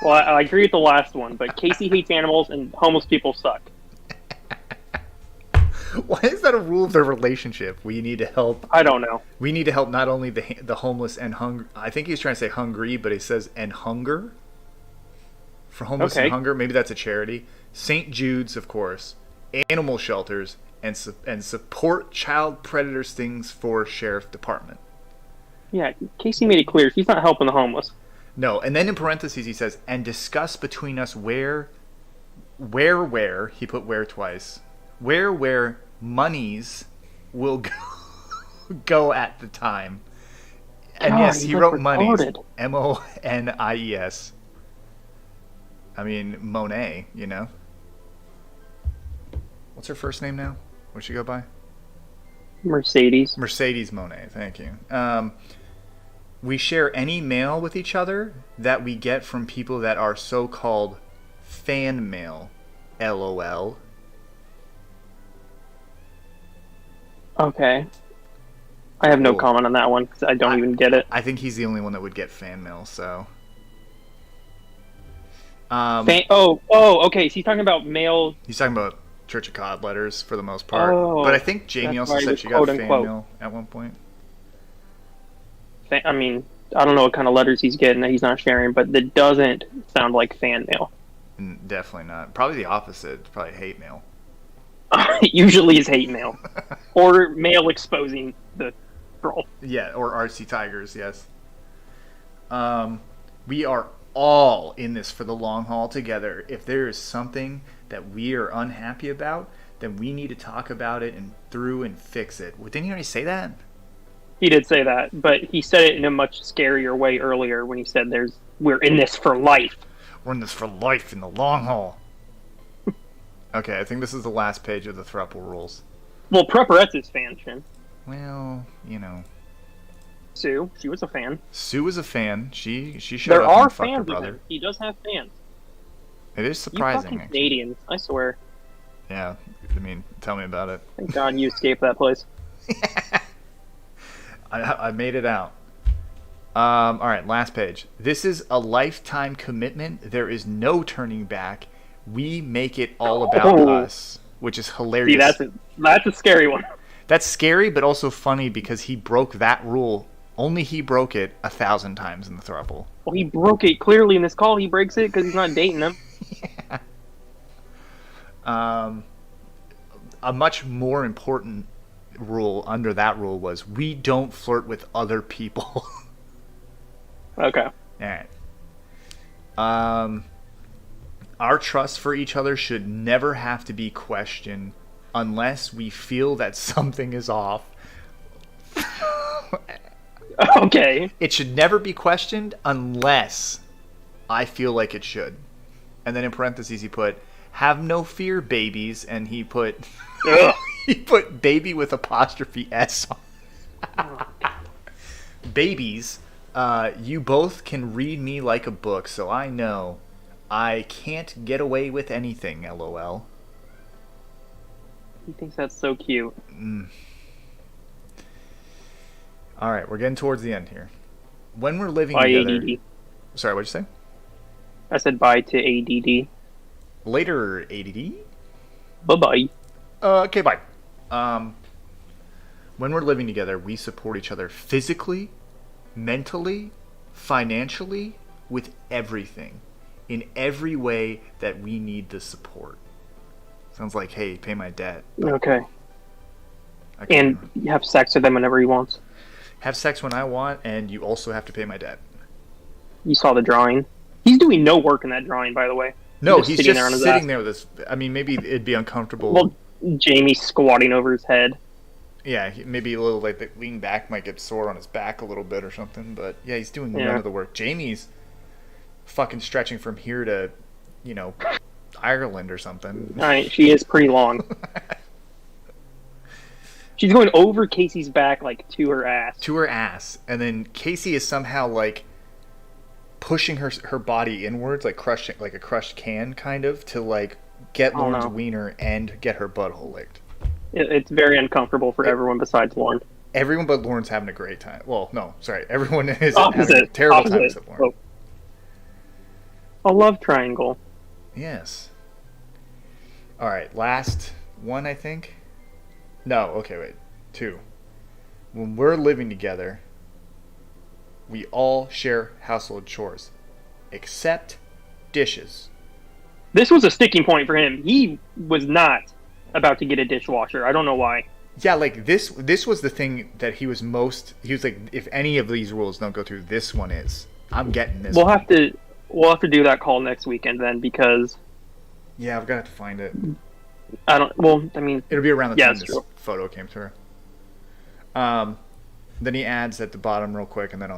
Well, I agree with the last one, but Casey hates animals and homeless people suck. Why is that a rule of their relationship? We need to help. I don't know. We need to help not only the homeless and hungry. I think he's trying to say hungry, but he says and hunger. For homeless and hunger, maybe that's a charity. St. Jude's, of course, animal shelters, and support child predator stings for sheriff department. Yeah, Casey made it clear she's not helping the homeless. No, and then in parentheses he says, and discuss between us where, he put where twice, where monies will go at the time. And God, yes, he he's wrote like monies. retarded. Monies. I mean, Monet, you know? What's her first name now? What'd she go by? Mercedes. Mercedes Monet, thank you. We share any mail with each other that we get from people that are so-called fan mail. LOL. Okay. I have no Cool. comment on that one because I don't even get it. I think he's the only one that would get fan mail, so... Okay. So he's talking about mail. He's talking about Church of Cawd letters for the most part. Oh, but I think Jamie that's also right, said the she got fan quote-unquote. mail at one point. I mean, I don't know what kind of letters he's getting that he's not sharing, but that doesn't sound like fan mail. Definitely not. Probably the opposite. It's probably hate mail. It usually is hate mail. Or mail exposing the troll. Yeah, or RC Tigers, yes. We are all in this for the long haul together. If there is something that we are unhappy about, then we need to talk about it and through and fix it. Well, didn't he already say that? He did say that, but he said it in a much scarier way earlier when he said we're in this for life. We're in this for life in the long haul. Okay, I think this is the last page of the Throffle rules. Well, Prepperette's his fan, Shin. Well, you know. Sue, she was a fan. Sue was a fan. She showed There up are and fucked her fans of brother. him. He does have fans. It is You surprising, fucking actually. Canadians, I swear. Yeah, I mean, tell me about it. Thank God you escaped that place. I made it out. All right, last page. This is a lifetime commitment. There is no turning back. We make it all about us, which is hilarious. See, that's a scary one. That's scary, but also funny because he broke that rule. Only he broke it 1,000 times in the Throffle. Well, he broke it clearly in this call. He breaks it because he's not dating them. Yeah. A much more important rule under that rule was we don't flirt with other people. Okay. Alright. Our trust for each other should never have to be questioned unless we feel that something is off. Okay. It should never be questioned unless I feel like it should. And then in parentheses he put, have no fear, babies, and he put he put baby with apostrophe S on. Babies, you both can read me like a book, so I know I can't get away with anything, LOL. He thinks that's so cute. Alright, we're getting towards the end here. When we're living Bye, together... ADD. Sorry, what'd you say? I said bye to ADD. Later, ADD? Bye-bye. Okay, bye. When we're living together, we support each other physically, mentally, financially, with everything. In every way that we need the support. Sounds like, hey, pay my debt. Okay. I can't And you have sex with him whenever he wants. have sex when I want, and you also have to pay my debt. You saw the drawing. He's doing no work in that drawing, by the way. No, he's just there on his sitting ass. there with his... I mean, maybe it'd be uncomfortable. Well, Jamie's squatting over his head. Yeah, maybe a little, like, the lean back might get sore on his back a little bit or something, but yeah, he's doing none of the work. Jamie's fucking stretching from here to, you know, Ireland or something. Alright, she is pretty long. She's going over Casey's back, like, to her ass. To her ass, and then Casey is somehow, like, pushing her body inwards, like crushing, like a crushed can, kind of, to, like, get Lauren's wiener and get her butthole licked. It's very uncomfortable for everyone besides Lauren. Everyone but Lauren's having a great time. Well, no, sorry. Everyone is having a terrible Opposite. time except Lauren. A love triangle. Yes. Alright, last one, I think. No, okay, wait. 2. When we're living together, we all share household chores. Except dishes. This was a sticking point for him. He was not about to get a dishwasher. I don't know why. Yeah, like this was the thing that he was like, if any of these rules don't go through, this one is. I'm getting this. We'll have to do that call next weekend then, because Yeah, I've got to find it. I don't. Well, I mean, It'll be around the Yeah, time it's this true. photo came through. Then he adds at the bottom real quick, and then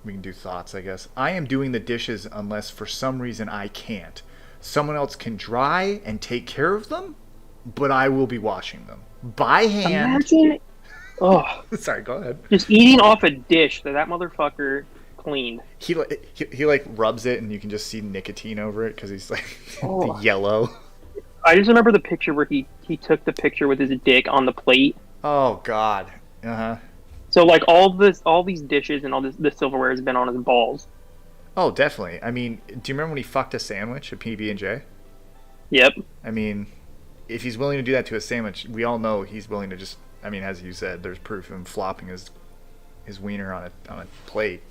we can do thoughts, I guess. I am doing the dishes unless for some reason I can't. Someone else can dry and take care of them, but I will be washing them by hand. imagine. Oh, Sorry, go ahead. just eating off a dish that motherfucker cleaned. He like rubs it, and you can just see nicotine over it because he's like Oh. the yellow. I just remember the picture where he took the picture with his dick on the plate. Oh God. So like all these dishes and all the silverware has been on his balls. Oh, definitely. I mean, do you remember when he fucked a sandwich at PB&J? Yep. I mean, if he's willing to do that to a sandwich, we all know he's willing to just. I mean, as you said, there's proof of him flopping his wiener on a plate.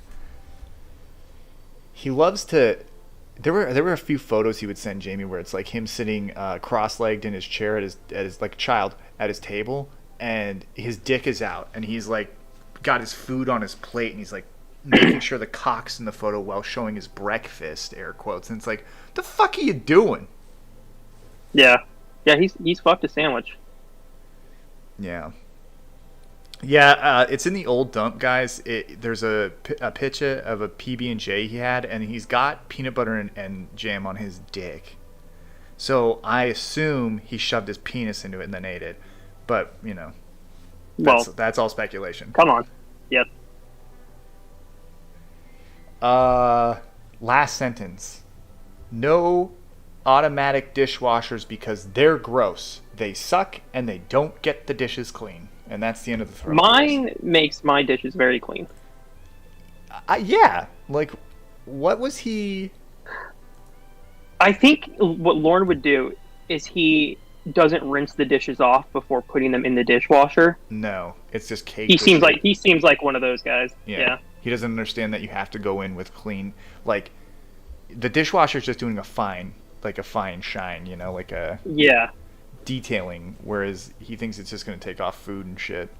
He loves to. There were a few photos he would send Jamie where it's like him sitting cross-legged in his chair at his like a child at his table, and his dick is out, and he's like got his food on his plate, and he's like making sure the cock's in the photo while showing his breakfast, air quotes, and it's like, the fuck are you doing? Yeah. Yeah. He's fucked a sandwich. Yeah. Yeah, it's in the old dump, guys. There's a picture of a PB&J he had, and he's got peanut butter and jam on his dick. So I assume he shoved his penis into it and then ate it. But, you know, that's all speculation. Come on. Yep. Last sentence. No automatic dishwashers because they're gross. They suck, and they don't get the dishes clean. And that's the end of the throw. Mine makes my dishes very clean. Yeah. Like, what was he... I think what Lauren would do is he doesn't rinse the dishes off before putting them in the dishwasher. No, it's just cake. He seems like one of those guys. Yeah. He doesn't understand that you have to go in with clean. Like, the dishwasher's just doing a fine shine, you know, like a... Yeah. detailing, whereas he thinks it's just going to take off food and shit.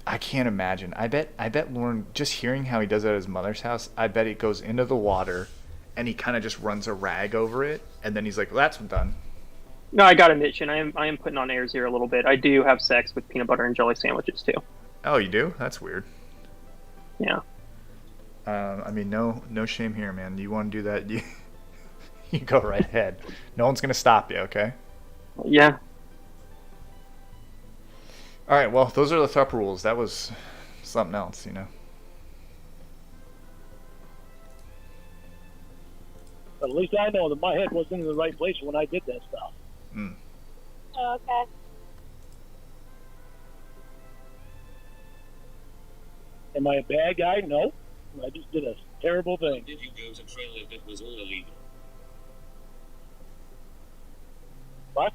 I can't imagine. I bet Lauren, just hearing how he does it at his mother's house, I bet it goes into the water and he kind of just runs a rag over it, and then he's like, well, that's done. No, I gotta mention, I am putting on airs here a little bit. I do have sex with peanut butter and jelly sandwiches too. Oh, you do? That's weird. Yeah. I mean, no shame here, man. You want to do that? You go right ahead. No one's going to stop you, okay? Yeah. All right, well, those are the Throffle rules. That was something else, you know? But at least I know that my head wasn't in the right place when I did that stuff. Mm. Oh, okay. Am I a bad guy? No. I just did a terrible thing. Did you go to trail if it was all illegal? What?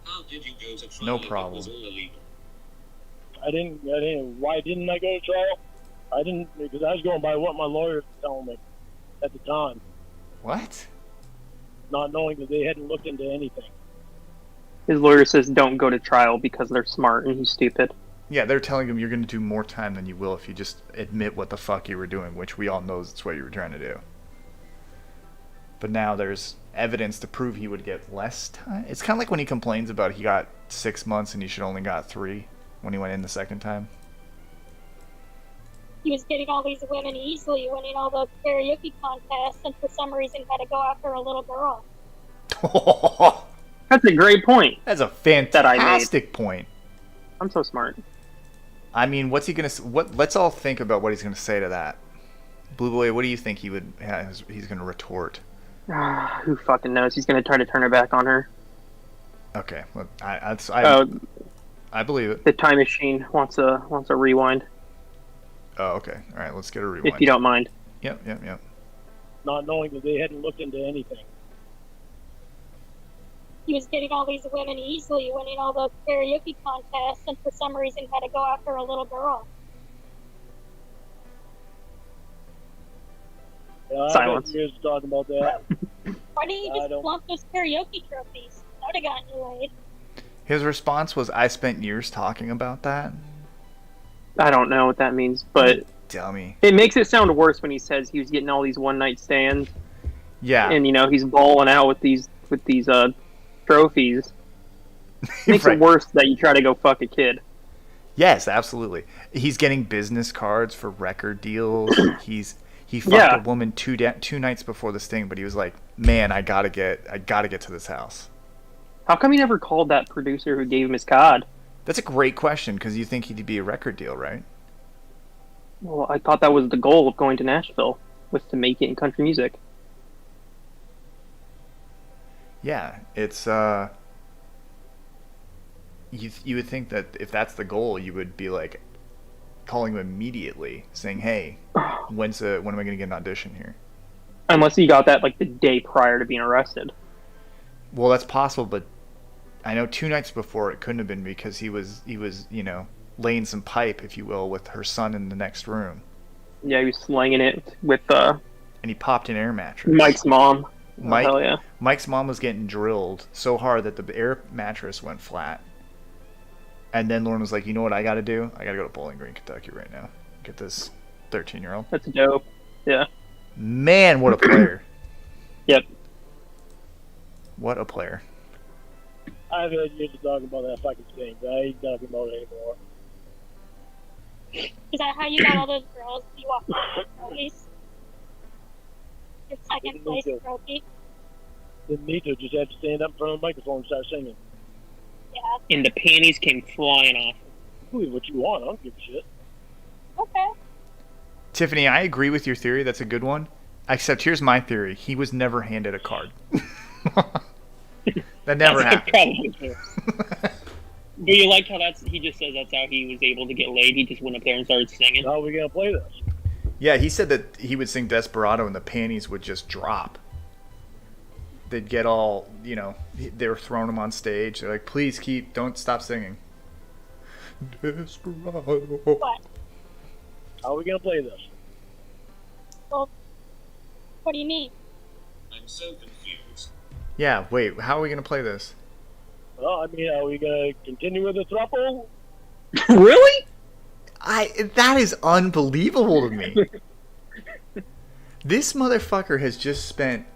How did you go to trial No if problem. it was all illegal? I didn't. Why didn't I go to trial? I didn't, because I was going by what my lawyer was telling me at the time, What? not knowing that they hadn't looked into anything. His lawyer says don't go to trial because they're smart and he's stupid. Yeah, they're telling him you're going to do more time than you will if you just admit what the fuck you were doing, which we all know is what you were trying to do. But now there's evidence to prove he would get less time. It's kind of like when he complains about he got 6 months and he should only got 3 when he went in the second time. He was getting all these women easily, winning all the karaoke contests, and for some reason had to go after a little girl. That's a great point. That's a That I made. fantastic point. I'm so smart. I mean, what's he gonna? Let's all think about what he's gonna say to that. Blue Boy, what do you think he's gonna retort? Who fucking knows? He's gonna try to turn her back on her. Okay, well, I believe it. The time machine wants a rewind. Oh, okay. All right, let's get a rewind. If you don't mind. Yep. Not knowing that they hadn't looked into anything. He was getting all these women easily, winning all the karaoke contests, and for some reason had to go after a little girl. Silence. I got years talking about that. Why didn't you I just don't- flunk those karaoke trophies? That would have gotten you laid. His response was, "I spent years talking about that." I don't know what that means, but Dummy. it makes it sound worse when he says he was getting all these one night stands, Yeah. and he's balling out with these trophies. Makes Right. it worse that you try to go fuck a kid. Yes, absolutely. He's getting business cards for record deals. He fucked Yeah. a woman two nights before this thing, but he was like, "Man, I gotta get to this house." How come he never called that producer who gave him his cod? That's a great question because you think he'd be a record deal, right? Well, I thought that was the goal of going to Nashville, was to make it in country music. Yeah, it's you would think that if that's the goal, you would be like calling him immediately, saying, "Hey, when am I gonna get an audition here?" Unless he got that like the day prior to being arrested. Well, that's possible, but I know 2 nights before it couldn't have been because he was laying some pipe, if you will, with her son in the next room, Yeah, he was slanging it with and he popped an air mattress. Mike's mom. Mike, Oh, hell yeah. Mike's mom was getting drilled so hard that the air mattress went flat. And then Lauren was like, "You know what I got to do? I got to go to Bowling Green, Kentucky right now. Get this 13-year-old." That's dope. Yeah. Man, what a player. Yep. What a player. I've had years to talk about that fucking thing, but I ain't talking about it anymore. Is that how you got all those girls? You walked out trophies? Your second place trophy? Didn't need to, just had to stand up in front of the microphone and start singing. Yeah. And the panties came flying off. Believe what you want, I don't give a shit. Okay. Tiffany, I agree with your theory. That's a good one. Except here's my theory. He was never handed a card. That never happened. Probably true. But you like how he just says that's how he was able to get laid. He just went up there and started singing. How are we going to play this? Yeah, he said that he would sing Desperado and the panties would just drop. They'd get all, they were throwing him on stage. They're like, "Please don't stop singing." Desperado. What? How are we going to play this? Well, what do you mean? I'm so confused. Yeah, wait, how are we going to play this? Well, I mean, are we going to continue with the throuple? Really? That is unbelievable to me. This motherfucker has just spent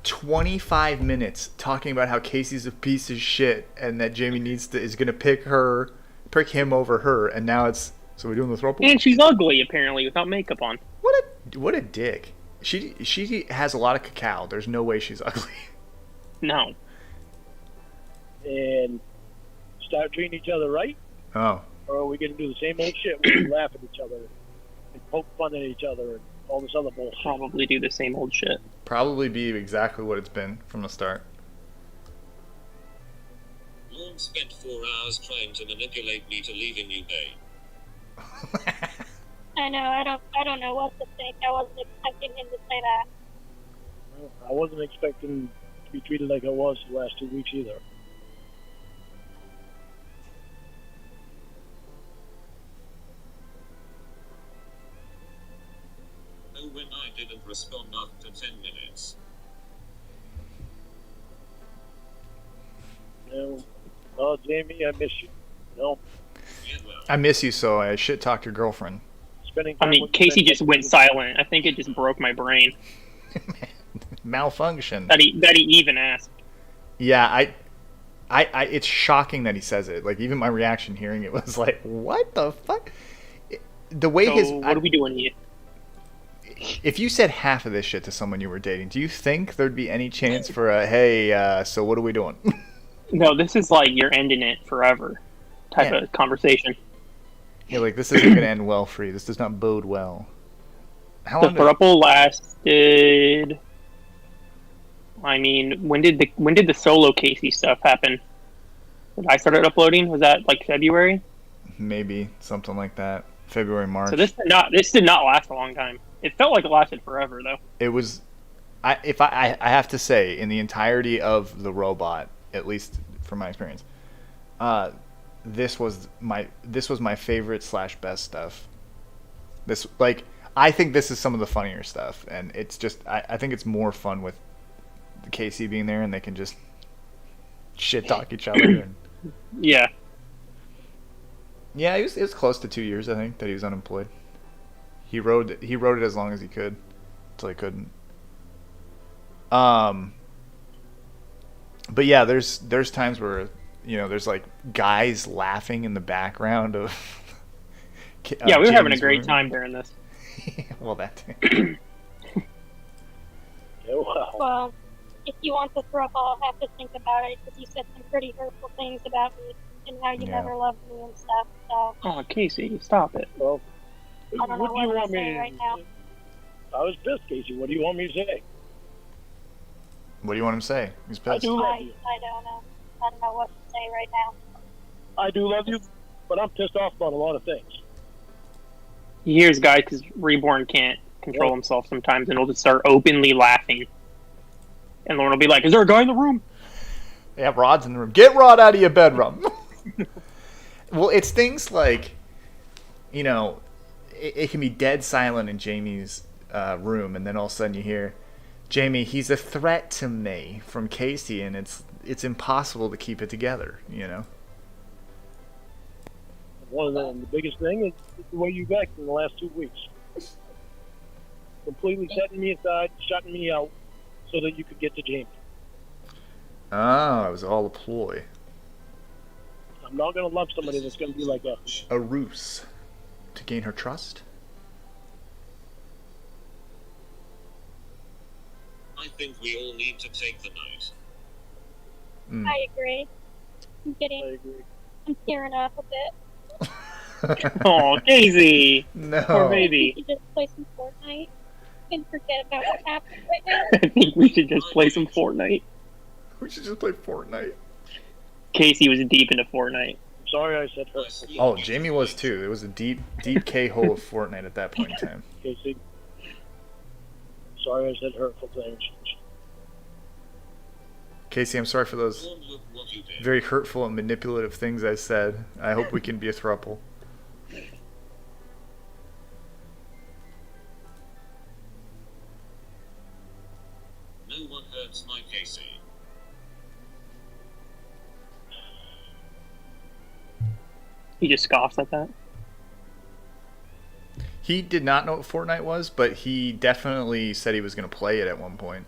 25 minutes talking about how Casey's a piece of shit and that Jamie is going to pick him over her, and now so we're doing the throuple? And she's ugly, apparently, without makeup on. What a dick. She has a lot of cacao. There's no way she's ugly. No. And start treating each other right? Oh. Or are we going to do the same old shit where we laugh at each other and poke fun at each other and all this other bullshit? Probably do the same old shit. Probably be exactly what it's been from the start. Lorne spent 4 hours trying to manipulate me to leaving you, babe. I know. I don't know what to think. I wasn't expecting him to say that. Well, I wasn't expecting to be treated like I was the last 2 weeks either. Oh, when I didn't respond after 10 minutes. Oh, Jamie, I miss you. Yeah, well, I miss you, so I shit talked your girlfriend. Spending I time mean, with Casey friends just went silent. I think it just broke my brain Malfunction. that he even asked. Yeah, it's shocking that he says it. Like, even my reaction hearing it was like, what the fuck? The way So what are we doing here? if you said half of this shit to someone you were dating, do you think there'd be any chance for a, "Hey, so what are we doing?" No, this is like you're ending it forever type Yeah. of conversation. You're like, this isn't going to end well for you. This does not bode well. How The long did... throuple lasted. I mean, when did the solo Casey stuff happen? When I started uploading, was that like February? Maybe something like that. February, March. So this did not last a long time. It felt like it lasted forever though. It was. I have to say, in the entirety of the robot, at least from my experience, this was my favorite / best stuff. This, like, I think this is some of the funnier stuff, and it's just I think it's more fun with Casey being there, and they can just shit talk each other. And Yeah. yeah, it was close to 2 years, I think, that he was unemployed. He rode it as long as he could, until he couldn't. But yeah, there's times where there's like guys laughing in the background of. Yeah, we were having a Jamie's great room. time during this. Well, that too. Yeah, well, Well, if you want the Throffle, I'll have to think about it because you said some pretty hurtful things about me and how you Yeah. never loved me and stuff. So Oh, Casey, stop it. well, I don't know what do you what to want say me to right now. I was pissed, Casey. What do you want me to say? What do you want him to say? He's I pissed. do love I you. don't know. I don't know what to say right now. I do love you, but I'm pissed off about a lot of things. He hears guys because Reborn can't control himself sometimes, and he'll just start openly laughing. And Lauren will be like, "Is there a guy in the room?" Yeah, Rod's in the room. Get Rod out of your bedroom. Well, it's things like, it can be dead silent in Jamie's room, and then all of a sudden you hear, "Jamie, he's a threat to me," from Casey, and it's impossible to keep it together, One of the biggest thing is the way you acted in the last 2 weeks. Completely setting me aside, shutting me out, so that you could get to Jamie. Oh, it was all a ploy. I'm not gonna love somebody that's gonna be like that. A ruse. To gain her trust? I think we all need to take the night. Mm. I agree. I agree. I'm tearing up a bit. Oh, Casey, No. poor baby. We should just play some Fortnite and forget about what happened right now. I think we should just play some Fortnite. We should just play Fortnite. Casey was deep into Fortnite. Sorry I said I hurtful, sleep Oh, with Jamie you. was too. It was a deep K-hole of Fortnite at that point in time. Casey. Sorry I said hurtful things. Casey, I'm sorry for those Lord, look what you did. very hurtful and manipulative things I said. I hope we can be a throuple. No one hurts my Casey. He just scoffs at that. He did not know what Fortnite was, but he definitely said he was going to play it at one point.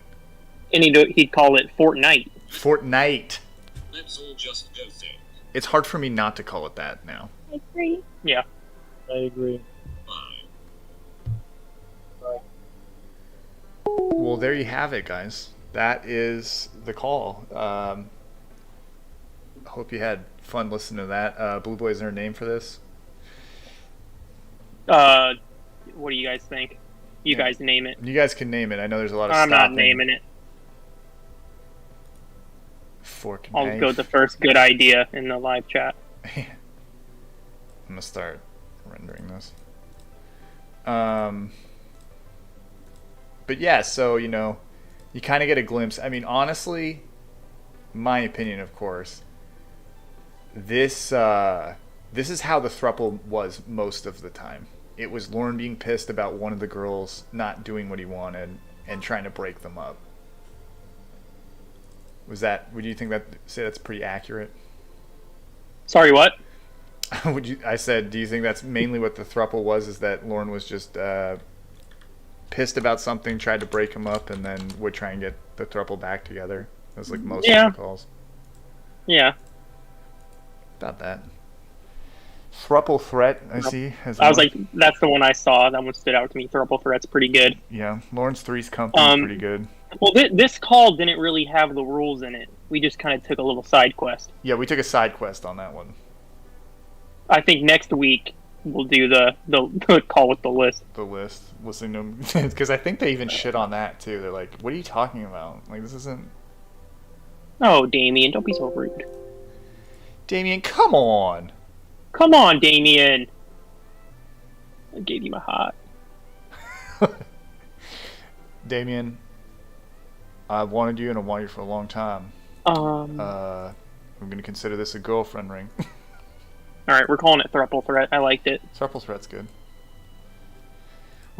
And he'd call it Fortnite. Fortnite. Let's all just go think. It's hard for me not to call it that now. I agree. Yeah. I agree. Bye. Well, there you have it, guys. That is the call. Hope you had fun listening to that. Blue Boy, is there a name for this? What do you guys think? You Yeah. guys name it. You guys can name it. I know there's a lot of I'm not stopping. naming it. Fork and I'll knife. go with the first good idea in the live chat. I'm gonna start rendering this. But yeah, so you kind of get a glimpse. I mean, honestly, my opinion, of course. This is how the throuple was most of the time. It was Lauren being pissed about one of the girls not doing what he wanted and trying to break them up. Would you think say that's pretty accurate? Sorry, what? I said, do you think that's mainly what the throuple was? Is that Lauren was just pissed about something, tried to break him up, and then would try and get the throuple back together? That was like most of the calls. Yeah. About that. Throuple threat, I see. I was like, that's the one I saw. That one stood out to me. Throuple threat's pretty good. Yeah, Lawrence 3's company is pretty good. Well, this call didn't really have the rules in it. We just kind of took a little side quest. Yeah, we took a side quest on that one. I think next week we'll do the call with the list. The list, listening to them, because I think they even shit on that too. They're like, "What are you talking about? Like, this isn't." Oh, Damien, don't be so rude. Damien, come on. Come on, Damien. I gave you my heart. Damien, I've wanted you and I've wanted you for a long time. I'm gonna consider this a girlfriend ring. All right, we're calling it Thruple Threat. I liked it. Thruple threat's good.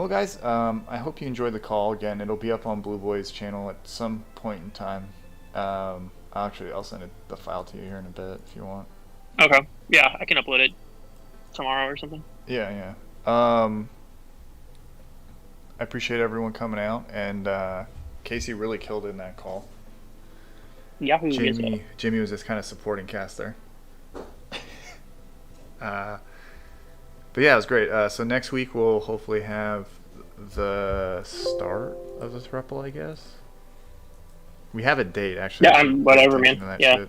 Well, guys, I hope you enjoyed the call. Again, it'll be up on Blue Boy's channel at some point in time. I'll send the file to you here in a bit if you want. Okay. Yeah, I can upload it tomorrow or something. Yeah. I appreciate everyone coming out, and Casey really killed it in that call. Yahoo! Jimmy was just kind of supporting cast there. But yeah, it was great. So next week we'll hopefully have the start of the throuple, I guess. We have a date, actually. Yeah, whatever, man. Yeah.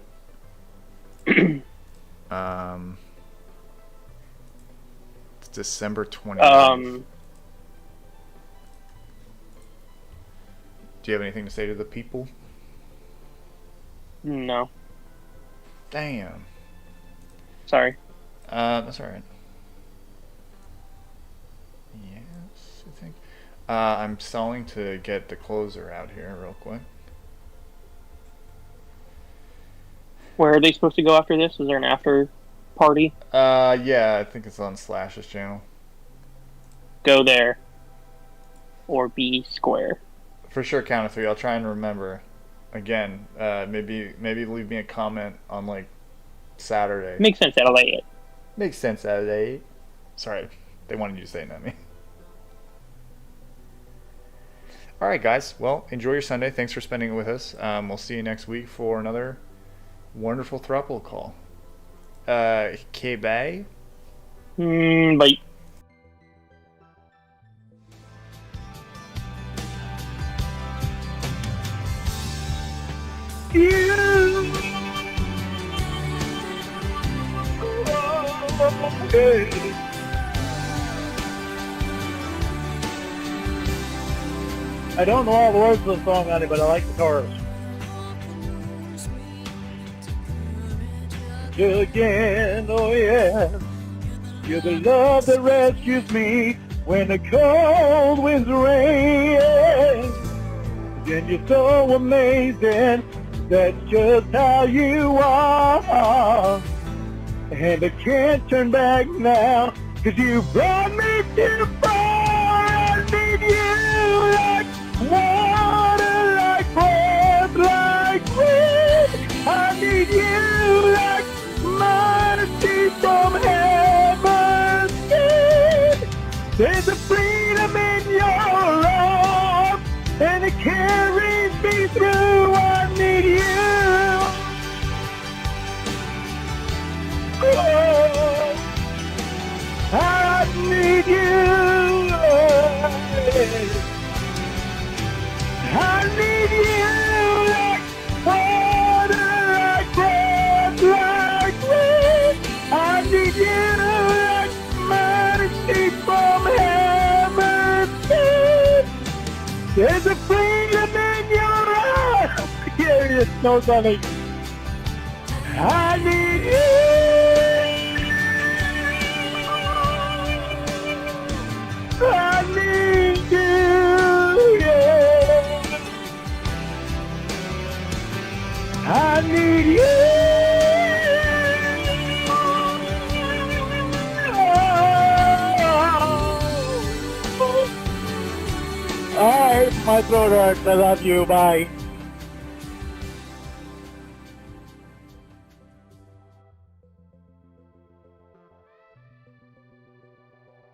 It's December 29th. Do you have anything to say to the people? No. Damn. Sorry. That's alright. Yes, I think. I'm stalling to get the closer out here real quick. Where are they supposed to go after this? Is there an after party? Yeah, I think it's on Slash's channel. Go there. Or be square. For sure, count of 3. I'll try and remember. Again, maybe leave me a comment on like Saturday. Makes sense out of it. Makes sense out of 8. Sorry, they wanted you to say it, not me. Alright guys, well, enjoy your Sunday. Thanks for spending it with us. We'll see you next week for another wonderful throuple call. Okay, bye. Bye. I don't know all the words of the song, honey, but I like the chorus. Again, oh yeah, you're the love that rescues me when the cold winds rain. And you're so amazing, that's just how you are. And I can't turn back now, 'cause you brought me too far. I need you like water, like breath, like wind. I need you like mercy from heaven's gate. There's a freedom in your arms, and it carries me through. I need you. Oh, I need you. I need you like water, like breath, like wind. I need you like mercy from heaven's gate. There's a freedom in your eyes. Yeah, it snows on it. I need you. I need you, yeah. I need you. Alright, my throat hurts. I love you. Bye.